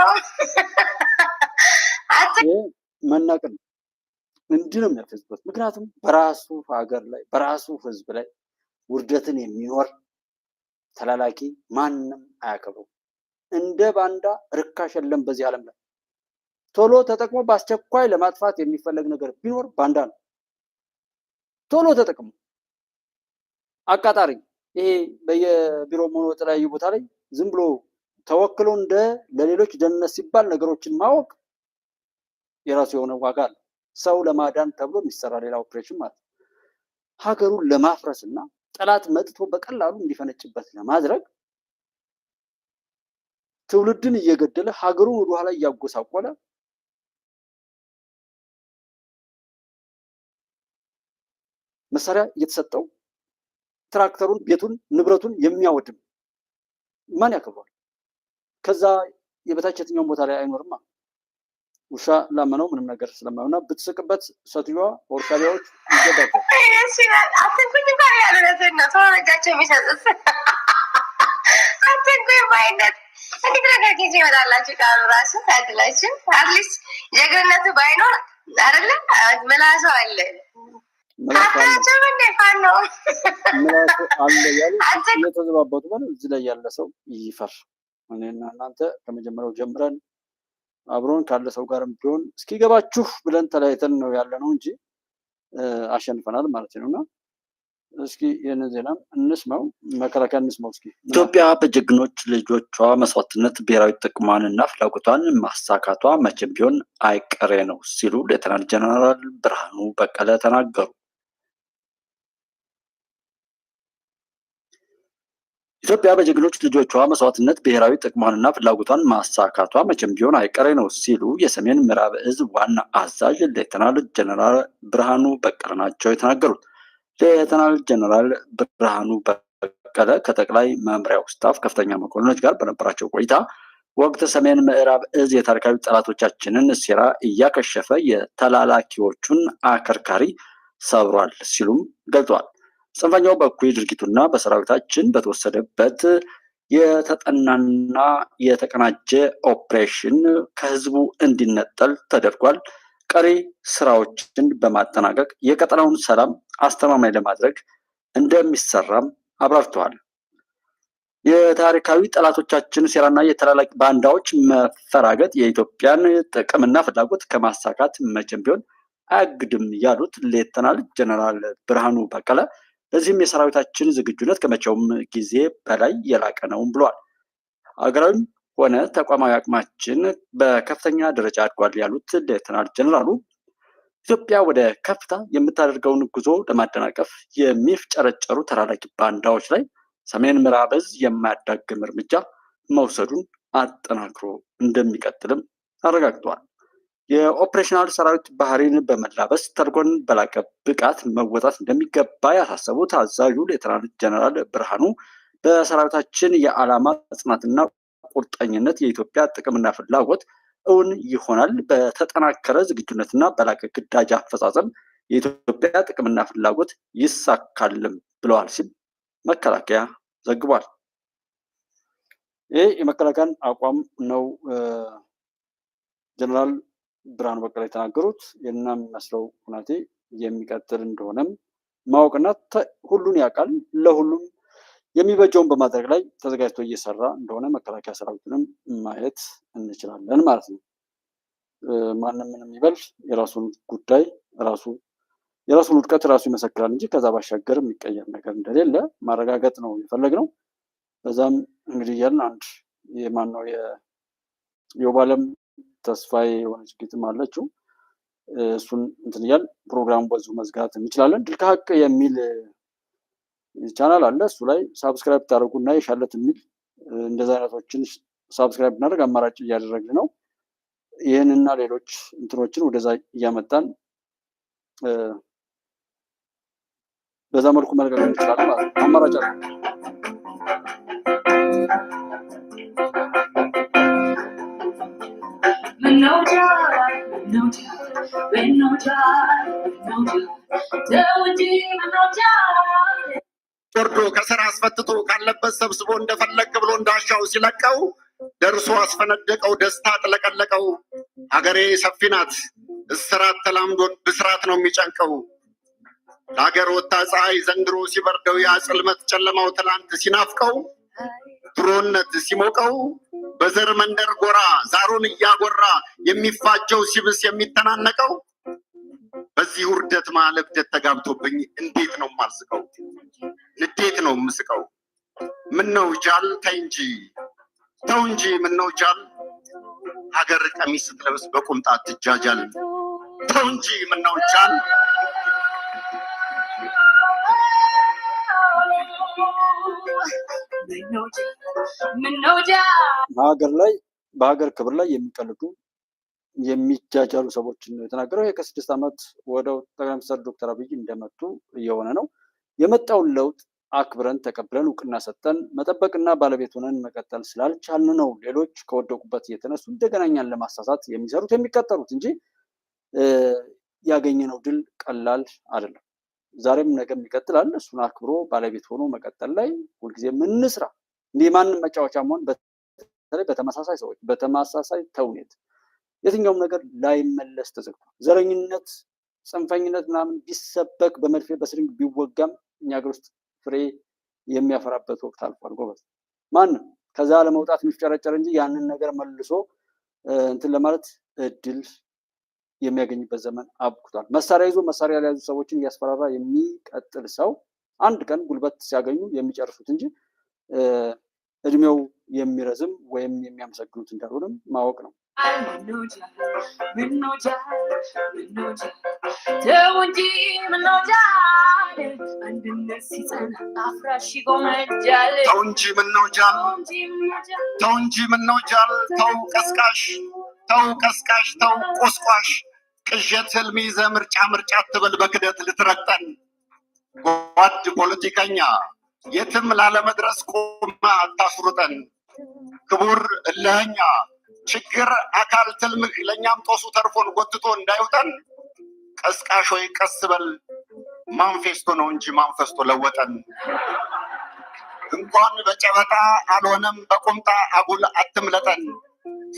መናቅን እንዲህ ነው የሚያፈዝበት። ምክንያቱም በራሱ ሀገር ላይ በራሱ ህዝብ ላይ ውርደትን የሚኖር ተላላኪ ማንም አያከብረው። እንደ ባንዳ ርካሽ የለም በዚህ ዓለም ላይ። ቶሎ ተጠቅሞ በአስቸኳይ ለማጥፋት የሚፈለግ ነገር ቢኖር ባንዳ ነው። ቶሎ ተጠቅሞ አቃጣሪ ይሄ በየቢሮ ሆኖ የተለያዩ ቦታ ላይ ዝም ብሎ ተወክሎ እንደ ለሌሎች ደህንነት ሲባል ነገሮችን ማወቅ የራሱ የሆነ ዋጋ አለ። ሰው ለማዳን ተብሎ የሚሰራ ሌላ ኦፕሬሽን ማለት ነው። ሀገሩን ለማፍረስ እና ጠላት መጥቶ በቀላሉ እንዲፈነጭበት ለማድረግ ትውልድን እየገደለ ሀገሩን ወደኋላ እያጎሳቆለ መሳሪያ እየተሰጠው ትራክተሩን፣ ቤቱን፣ ንብረቱን የሚያወድም ማን ያከብረዋል? ከዛ የበታች የትኛውን ቦታ ላይ አይኖርማ። ውሻ ላመነው ምንም ነገር ስለማይሆንና ብትስቅበት ሴትዮዋ ወርካሪያዎች ይገባቸዋል። አትንኩኝ ባል ያሉነትን ነው ተወረጃቸው የሚሰጡት አትንኩኝ ባይነት እንዴት ነገር ጊዜ ይመጣላችሁ ቃሉ ራሱ ታድላችሁ። አትሊስት ጀግንነቱ ባይኖር አይደለም መላሰው አለ አታቸው እንደ ፋኖ ምላሱ አለ ያሉ እየተዘባበቱ ማለት እዚህ ላይ ያለ ሰው ይፈር። እኔና እናንተ ከመጀመሪያው ጀምረን አብሮን ካለ ሰው ጋርም ቢሆን እስኪገባችሁ ብለን ተለያይተን ነው ያለ ነው እንጂ አሸንፈናል ማለት ነውና እስኪ የነ ዜና እንስማው። መከላከያ እንስማው እስኪ። ኢትዮጵያ በጀግኖች ልጆቿ መስዋዕትነት ብሔራዊ ጥቅሟንና ፍላጎቷን ማሳካቷ መቼም ቢሆን አይቀሬ ነው ሲሉ ሌተናንት ጀነራል ብርሃኑ በቀለ ተናገሩ። ኢትዮጵያ በጀግኖች ልጆቿ መስዋዕትነት ብሔራዊ ጥቅሟንና ፍላጎቷን ማሳካቷ መቼም ቢሆን አይቀሬ ነው ሲሉ የሰሜን ምዕራብ እዝ ዋና አዛዥ ሌተናል ጀነራል ብርሃኑ በቀለ ናቸው የተናገሩት። ሌተናል ጀነራል ብርሃኑ በቀለ ከጠቅላይ መምሪያው ስታፍ ከፍተኛ መኮንኖች ጋር በነበራቸው ቆይታ ወቅት ሰሜን ምዕራብ እዝ የታሪካዊ ጠላቶቻችንን ሴራ እያከሸፈ የተላላኪዎቹን አከርካሪ ሰብሯል ሲሉም ገልጸዋል። ጽንፈኛው በእኩይ ድርጊቱና በሰራዊታችን በተወሰደበት የተጠናና የተቀናጀ ኦፕሬሽን ከህዝቡ እንዲነጠል ተደርጓል። ቀሪ ስራዎችን በማጠናቀቅ የቀጠናውን ሰላም አስተማማኝ ለማድረግ እንደሚሰራም አብራርተዋል። የታሪካዊ ጠላቶቻችን ሴራና የተላላኪ ባንዳዎች መፈራገጥ የኢትዮጵያን ጥቅምና ፍላጎት ከማሳካት መቼም ቢሆን አያግድም ያሉት ሌተናል ጀነራል ብርሃኑ በቀለ ለዚህም የሰራዊታችን ዝግጁነት ከመቼውም ጊዜ በላይ የላቀ ነውም ብሏል። ሀገራዊም ሆነ ተቋማዊ አቅማችን በከፍተኛ ደረጃ አድጓል ያሉት ሌተናል ጀነራሉ ኢትዮጵያ ወደ ከፍታ የምታደርገውን ጉዞ ለማደናቀፍ የሚፍጨረጨሩ ተላላኪ ባንዳዎች ላይ ሰሜን ምዕራብ እዝ የማያዳግም እርምጃ መውሰዱን አጠናክሮ እንደሚቀጥልም አረጋግጠዋል። የኦፕሬሽናል ሰራዊት ባህሪን በመላበስ ተልዕኮን በላቀ ብቃት መወጣት እንደሚገባ ያሳሰቡት አዛዡ ሌተናል ጀነራል ብርሃኑ በሰራዊታችን የዓላማ ጽናትና ቁርጠኝነት የኢትዮጵያ ጥቅምና ፍላጎት እውን ይሆናል፣ በተጠናከረ ዝግጁነትና በላቀ ግዳጅ አፈጻጸም የኢትዮጵያ ጥቅምና ፍላጎት ይሳካልም ብለዋል ሲል መከላከያ ዘግቧል። ይህ የመከላከያን አቋም ነው ጀነራል ብርሃኑ በቀለ የተናገሩት። የና የሚመስለው ሁናቴ የሚቀጥል እንደሆነም ማወቅና ሁሉን ያውቃል ለሁሉም የሚበጀውን በማድረግ ላይ ተዘጋጅቶ እየሰራ እንደሆነ መከላከያ ሰራዊቱንም ማየት እንችላለን ማለት ነው። ማንም ምንም ይበል የራሱን ጉዳይ የራሱን ውድቀት ራሱ ይመሰክራል እንጂ ከዛ ባሻገር የሚቀየር ነገር እንደሌለ ማረጋገጥ ነው የፈለግነው። በዛም እንግዲህ እያልን አንድ የማነው የባለም ተስፋዬ የሆነች ግጥም አለችው። እሱን እንትን እያልን ፕሮግራሙ በዚሁ መዝጋት እንችላለን። ድል ከሀቅ የሚል ቻናል አለ። እሱ ላይ ሳብስክራይብ ታደርጉና የሻለት የሚል እንደዛ አይነቶችን ሳብስክራይብ እናደርግ አማራጭ እያደረግን ነው። ይህንና ሌሎች እንትኖችን ወደዛ እያመጣን በዛ መልኩ መልቀቅ እንችላለን ማለት ነው። አማራጭ አለ። ወርዶ ከስራ አስፈትቶ ካለበት ሰብስቦ እንደፈለግ ብሎ እንዳሻው ሲለቀው ደርሶ አስፈነደቀው፣ ደስታ ጥለቀለቀው። ሀገሬ ሰፊ ናት፣ እስራት ተላምዶ ብስራት ነው የሚጨንቀው። ለሀገር ወጣ ፀሐይ ዘንድሮ ሲበርደው፣ ያ ጽልመት ጨለማው ትላንት ሲናፍቀው፣ ድሮነት ሲሞቀው፣ በዘር መንደር ጎራ ዛሩን እያጎራ የሚፋጀው ሲብስ የሚተናነቀው፣ በዚህ ውርደት መሀል እብደት ተጋብቶብኝ እንዴት ነው የማልስቀው? ንዴት ነው የምስቀው። ምነው ጃል ተይ እንጂ ተው እንጂ፣ ምነው ጃል ሀገር ቀሚስ ስትለብስ በቁምጣ ትጃጃል። ተው እንጂ ምነው ጃል በሀገር ክብር ላይ የሚቀልዱ የሚጃጃሉ ሰዎችን ነው የተናገረው። ከ6 ዓመት ወደው ጠቅላይ ሚኒስትር ዶክተር አብይ እንደመጡ እየሆነ ነው። የመጣውን ለውጥ አክብረን ተቀብለን እውቅና ሰጠን መጠበቅና ባለቤት ሆነን መቀጠል ስላልቻልን ነው ሌሎች ከወደቁበት እየተነሱ እንደገና እኛን ለማሳሳት የሚሰሩት የሚቀጠሩት እንጂ ያገኘነው ድል ቀላል አይደለም። ዛሬም ነገም ይቀጥላል። እሱን አክብሮ ባለቤት ሆኖ መቀጠል ላይ ሁልጊዜ እንስራ። እንዲህ ማንም መጫወቻ መሆን በተለይ በተመሳሳይ ሰዎች በተመሳሳይ ተውኔት የትኛውም ነገር ላይመለስ ተዘግቷል። ዘረኝነት፣ ጽንፈኝነት ምናምን ቢሰበክ በመድፌ በስሪንግ ቢወጋም እኛ ሀገር ውስጥ ፍሬ የሚያፈራበት ወቅት አልፏል። ጎበዝ ማንም ከዛ ለመውጣት የሚፍጨረጨር እንጂ ያንን ነገር መልሶ እንትን ለማለት እድል የሚያገኝበት ዘመን አብቅቷል። መሳሪያ ይዞ መሳሪያ ላይ ያዙ ሰዎችን እያስፈራራ የሚቀጥል ሰው አንድ ቀን ጉልበት ሲያገኙ የሚጨርሱት እንጂ እድሜው የሚረዝም ወይም የሚያመሰግኑት እንዳልሆነም ማወቅ ነው። ምነው ጃል አንድነት ሲጸና አፍራሽ ይጎመጃል። ተው እንጂ ምነው ጃል፣ ተው እንጂ ምነው ጃል፣ ተው ቀስቃሽ፣ ተው ቀስቃሽ፣ ተው ቆስቋሽ፣ ቅዠት ህልም ይዘህ ምርጫ ምርጫ አትበል በክደት ልትረግጠን። ጓድ ፖለቲከኛ የትም ላለመድረስ ቆመ አታስሩጠን። ክቡር እልኸኛ ችግር አካል ትልምህ ለእኛም ጦሱ ተርፎን ጎትቶ እንዳይውጠን። ቀስቃሽ ሆይ ቀስ በል ማንፌስቶ ነው እንጂ ማንፈስቶ ለወጠን። እንኳን በጨበጣ አልሆነም በቁምጣ አጉል አትምለጠን።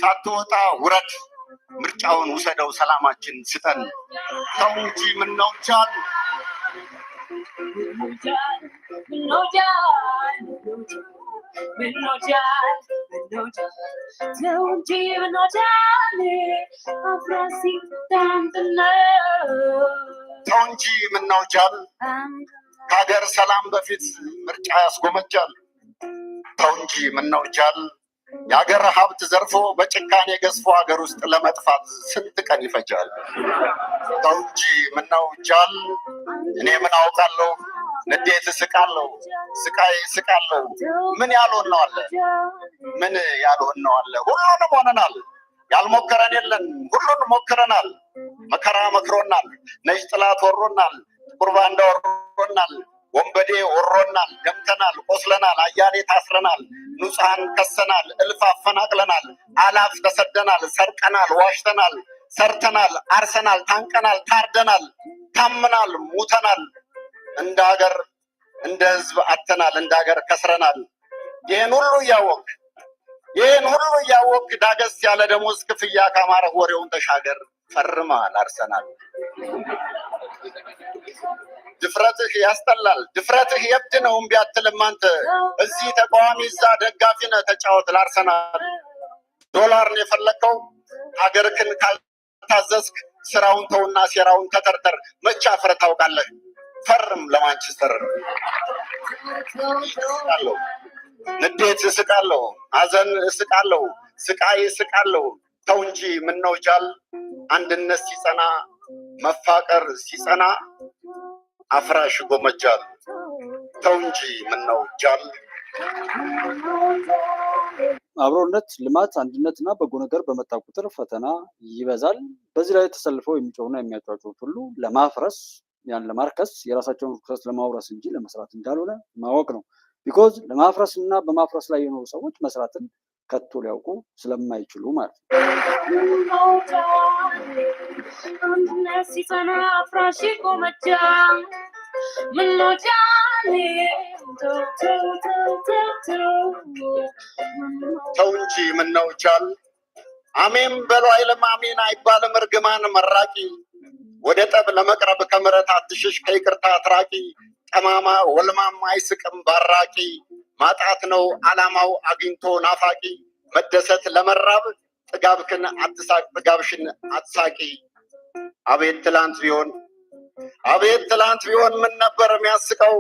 ሳትወጣ ውረድ ምርጫውን ውሰደው ሰላማችን ስጠን። ተው እንጂ ምነው ጃል፣ ተው እንጂ ምነው ጃል፣ ከሀገር ሰላም በፊት ምርጫ ያስጎመጃል። ተው እንጂ ምነው ጃል፣ የሀገር ሀብት ዘርፎ በጭካኔ ገዝፎ ሀገር ውስጥ ለመጥፋት ስንት ቀን ይፈጃል። ተው እንጂ ምነው ጃል፣ እኔ ምን አውቃለሁ ንዴት እስቃለሁ፣ ስቃይ እስቃለሁ። ምን ያልሆን ነው አለ፣ ምን ያልሆን ነው አለ። ሁሉንም ሆነናል፣ ያልሞከረን የለን፣ ሁሉን ሞክረናል። መከራ መክሮናል፣ ነጭ ጥላት ወሮናል፣ ጥቁር ባንዳ ወሮናል፣ ወንበዴ ወሮናል። ደምተናል፣ ቆስለናል፣ አያሌ ታስረናል፣ ንጹሐን ከሰናል፣ እልፍ አፈናቅለናል፣ አላፍ ተሰደናል፣ ሰርቀናል፣ ዋሽተናል፣ ሰርተናል፣ አርሰናል፣ ታንቀናል፣ ታርደናል፣ ታምናል፣ ሙተናል። እንደ ሀገር እንደ ህዝብ አተናል፣ እንደ ሀገር ከስረናል። ይህን ሁሉ እያወቅ ዳገስ ያለ ደሞዝ ክፍያ ካማረህ ወሬውን ተሻገር ፈርመሃል አርሰናል። ድፍረትህ ያስጠላል፣ ድፍረትህ የብድ ነው እምቢ አትልም አንተ። እዚህ ተቃዋሚ እዛ ደጋፊ ነህ ተጫወት ለአርሰናል። ዶላርን የፈለግከው ሀገርክን ካልታዘዝክ ስራውን ተውና ሴራውን ተተርተር። መቼ አፍረህ ታውቃለህ? ፈርም ለማንቸስተር። ንዴት እስቃለሁ፣ ሀዘን እስቃለሁ፣ ስቃይ እስቃለሁ። ተው እንጂ ምነው ጃል፣ አንድነት ሲጸና መፋቀር ሲጸና አፍራሽ ጎመጃል። ተው እንጂ ምነው ጃል። አብሮነት፣ ልማት፣ አንድነትና በጎ ነገር በመጣ ቁጥር ፈተና ይበዛል። በዚህ ላይ ተሰልፈው የሚጮሁና የሚያጫጩት ሁሉ ለማፍረስ ያን ለማርከስ የራሳቸውን ርኩሰት ለማውረስ እንጂ ለመስራት እንዳልሆነ ማወቅ ነው። ቢኮዝ ለማፍረስ እና በማፍረስ ላይ የኖሩ ሰዎች መስራትን ከቶ ሊያውቁ ስለማይችሉ ማለት ነው። ተው እንጂ ምነው ጃል፣ አሜን በሉ አይልም አሜን አይባልም እርግማን መራቂ። ወደ ጠብ ለመቅረብ ከምሕረት አትሽሽ ከይቅርታ አትራቂ። ጠማማ ወልማም አይስቅም ባራቂ። ማጣት ነው አላማው አግኝቶ ናፋቂ። መደሰት ለመራብ ጥጋብክን አትሳቅ ጥጋብሽን አትሳቂ። አቤት ትላንት ቢሆን አቤት ትላንት ቢሆን ምን ነበር የሚያስቀው?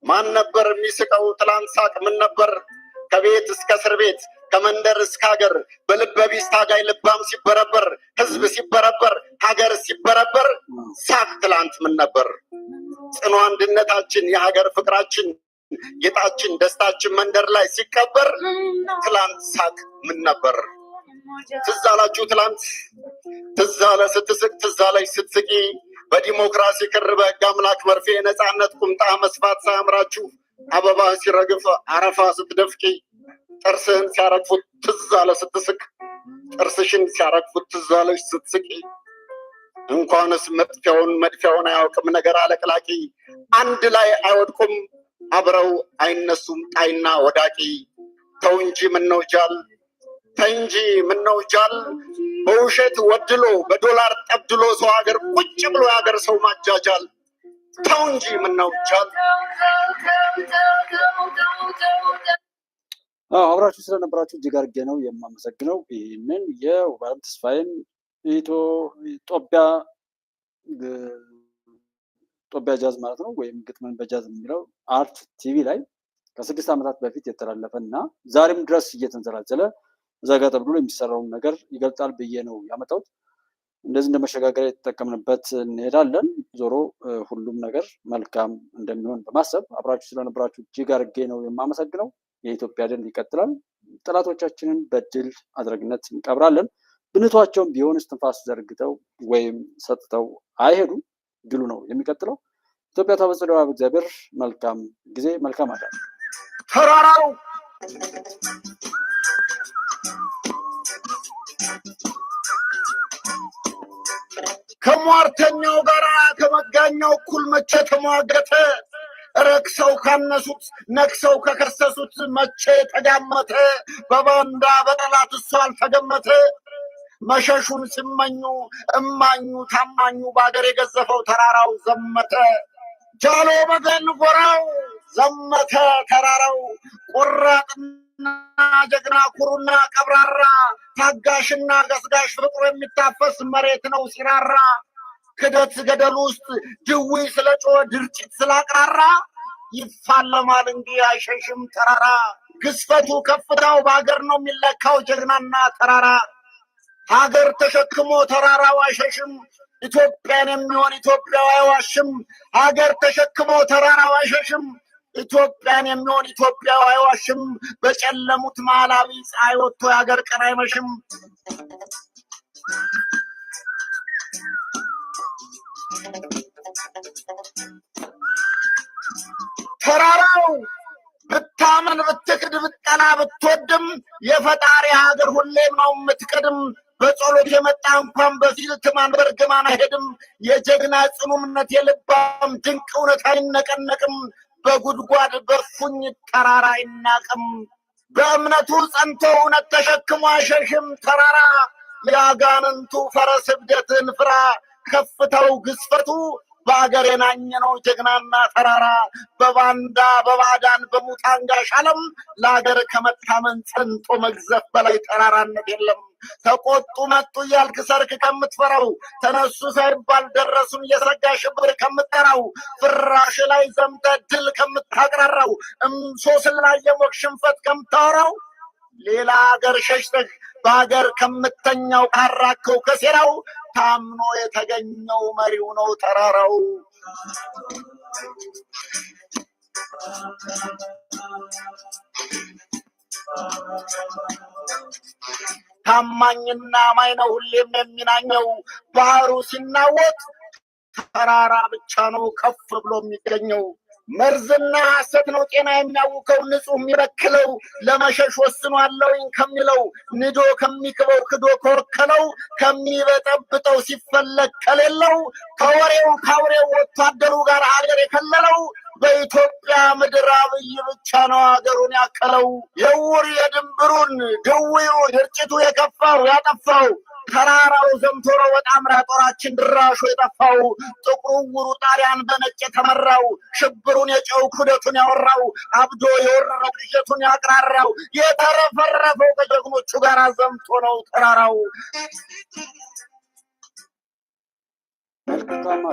ማን ነበር የሚስቀው? ትላንት ሳቅ ምን ነበር? ከቤት እስከ እስር ቤት ከመንደር እስከ ሀገር በልበ ቢስ ታጋይ ልባም ሲበረበር ህዝብ ሲበረበር ሀገር ሲበረበር ሳቅ ትላንት ምን ነበር? ጽኑ አንድነታችን የሀገር ፍቅራችን ጌጣችን ደስታችን መንደር ላይ ሲከበር ትላንት ሳቅ ምን ነበር? ትዝ አላችሁ ትላንት? ትዝ አለ ስትስቅ ትዝ አለሽ ስትስቂ በዲሞክራሲ ክር በህግ አምላክ መርፌ የነፃነት ቁምጣ መስፋት ሳያምራችሁ አበባ ሲረግፍ አረፋ ስትደፍቂ ጥርስህን ሲያረግፉት ትዝ አለ ስትስቅ ጥርስሽን ሲያረግፉት ትዝ አለሽ ስትስቂ። እንኳንስ መጥፊያውን አያውቅም ነገር አለቅላቂ። አንድ ላይ አይወድቁም አብረው አይነሱም ጣይና ወዳቂ። ተው እንጂ ምነው ጃል፣ ተይ እንጂ ምነው ጃል። በውሸት ወድሎ በዶላር ጠብድሎ ሰው ሀገር ቁጭ ብሎ የሀገር ሰው ማጃጃል። ተው እንጂ ምነው ጃል። አብራችሁ ስለነበራችሁ እጅግ አድርጌ ነው የማመሰግነው። ይህንን የውባለም ተስፋዬን ጦቢያ ጃዝ ማለት ነው ወይም ግጥምን በጃዝ የሚለው አርት ቲቪ ላይ ከ6 ዓመታት በፊት የተላለፈ እና ዛሬም ድረስ እየተንዘላዘለ እዛ ጋ ተብሎ የሚሰራውን ነገር ይገልጣል ብዬ ነው ያመጣሁት። እንደዚህ እንደ መሸጋገሪያ የተጠቀምንበት እንሄዳለን። ዞሮ ሁሉም ነገር መልካም እንደሚሆን በማሰብ አብራችሁ ስለነበራችሁ እጅግ አድርጌ ነው የማመሰግነው። የኢትዮጵያ ድል ይቀጥላል። ጠላቶቻችንን በድል አድራጊነት እንቀብራለን። ብንቷቸውም ቢሆን እስትንፋስ ዘርግተው ወይም ሰጥተው አይሄዱም። ድሉ ነው የሚቀጥለው። ኢትዮጵያ ታበጽሕዋ በእግዚአብሔር። መልካም ጊዜ፣ መልካም አዳር። ተራራው ከሟርተኛው ጋር ከመጋኛው እኩል መቼ ተሟገተ? ረክሰው ካነሱት ነክሰው ከከሰሱት መቼ ተጋመተ? በባንዳ በጠላት እሱ አልተገመተ። መሸሹን ሲመኙ እማኙ ታማኙ በአገር የገዘፈው ተራራው ዘመተ። ጃሎ በገን ጎራው ዘመተ ተራራው። ቆራጥና ጀግና ኩሩና ቀብራራ ታጋሽና ገስጋሽ ፍቅሩ የሚታፈስ መሬት ነው ሲራራ። ክደት ገደል ውስጥ ድዊ ስለጮኸ ድርጭት ስላቅራራ ይፋለማል እንጂ አይሸሽም ተራራ። ግዝፈቱ ከፍታው በሀገር ነው የሚለካው ጀግናና ተራራ። ሀገር ተሸክሞ ተራራው አይሸሽም። ኢትዮጵያን የሚሆን ኢትዮጵያዊ አይዋሽም። ሀገር ተሸክሞ ተራራው አይሸሽም። ኢትዮጵያን የሚሆን ኢትዮጵያዊ አይዋሽም። በጨለሙት ማላቢ ፀሐይ ወጥቶ የሀገር ቀን አይመሽም። ተራራው ብታምን ብትክድ ብትጠላ ብትወድም የፈጣሪ ሀገር ሁሌም ነው የምትቀድም። በጸሎት የመጣ እንኳን በፊልት ማንበር ግማን አይሄድም። የጀግና ጽኑ እምነት የልባም ድንቅ እውነት አይነቀነቅም። በጉድጓድ በፉኝ ተራራ አይናቅም። በእምነቱ ጸንቶ እውነት ተሸክሞ አይሸሽም ተራራ። የአጋንንቱ ፈረስ እብደትን ፍራ ከፍታው ግዝፈቱ በአገር የናኘ ነው ጀግናና ተራራ። በባንዳ በባዳን በሙታንጋሽ ዓለም ለአገር ከመታመን ጸንቶ መግዘፍ በላይ ተራራነት የለም። ተቆጡ መጡ እያልክ ሰርክ ከምትፈራው ተነሱ ሳይባል ደረሱን እየሰጋ ሽብር ከምትጠራው ፍራሽ ላይ ዘምተ ድል ከምታቅራራው እምሶስል ላይ የሞቅ ሽንፈት ከምታወራው ሌላ ሀገር ሸሽተህ በሀገር ከምተኛው ካራከው ከሴራው ታምኖ የተገኘው መሪው ነው ተራራው። ታማኝና አማኝ ነው ሁሌም የሚናኘው። ባህሩ ሲናወጥ ተራራ ብቻ ነው ከፍ ብሎ የሚገኘው። መርዝና ሐሰት ነው ጤና የሚያውከው ንጹህ የሚበክለው። ለመሸሽ ወስኗለሁኝ ከሚለው ንዶ ከሚክበው ክዶ ከወከለው ከሚበጠብጠው ሲፈለግ ከሌለው ከወሬው ካውሬው ወታደሩ ጋር ሀገር የከለለው በኢትዮጵያ ምድር አብይ ብቻ ነው ሀገሩን ያከለው። የውር የድንብሩን ድውዩ ድርጭቱ የከፋው ያጠፋው ተራራው ዘምቶሮ በጣምራ ጦራችን ድራሹ የጠፋው ጥቁሩ ውሩ ጣሊያን በነጭ የተመራው ሽብሩን የጨው ክደቱን ያወራው አብዶ የወረረው ቅዠቱን ያቅራራው የተረፈረፈው ከጀግኖቹ ጋር ዘምቶ ነው ተራራው። መልካም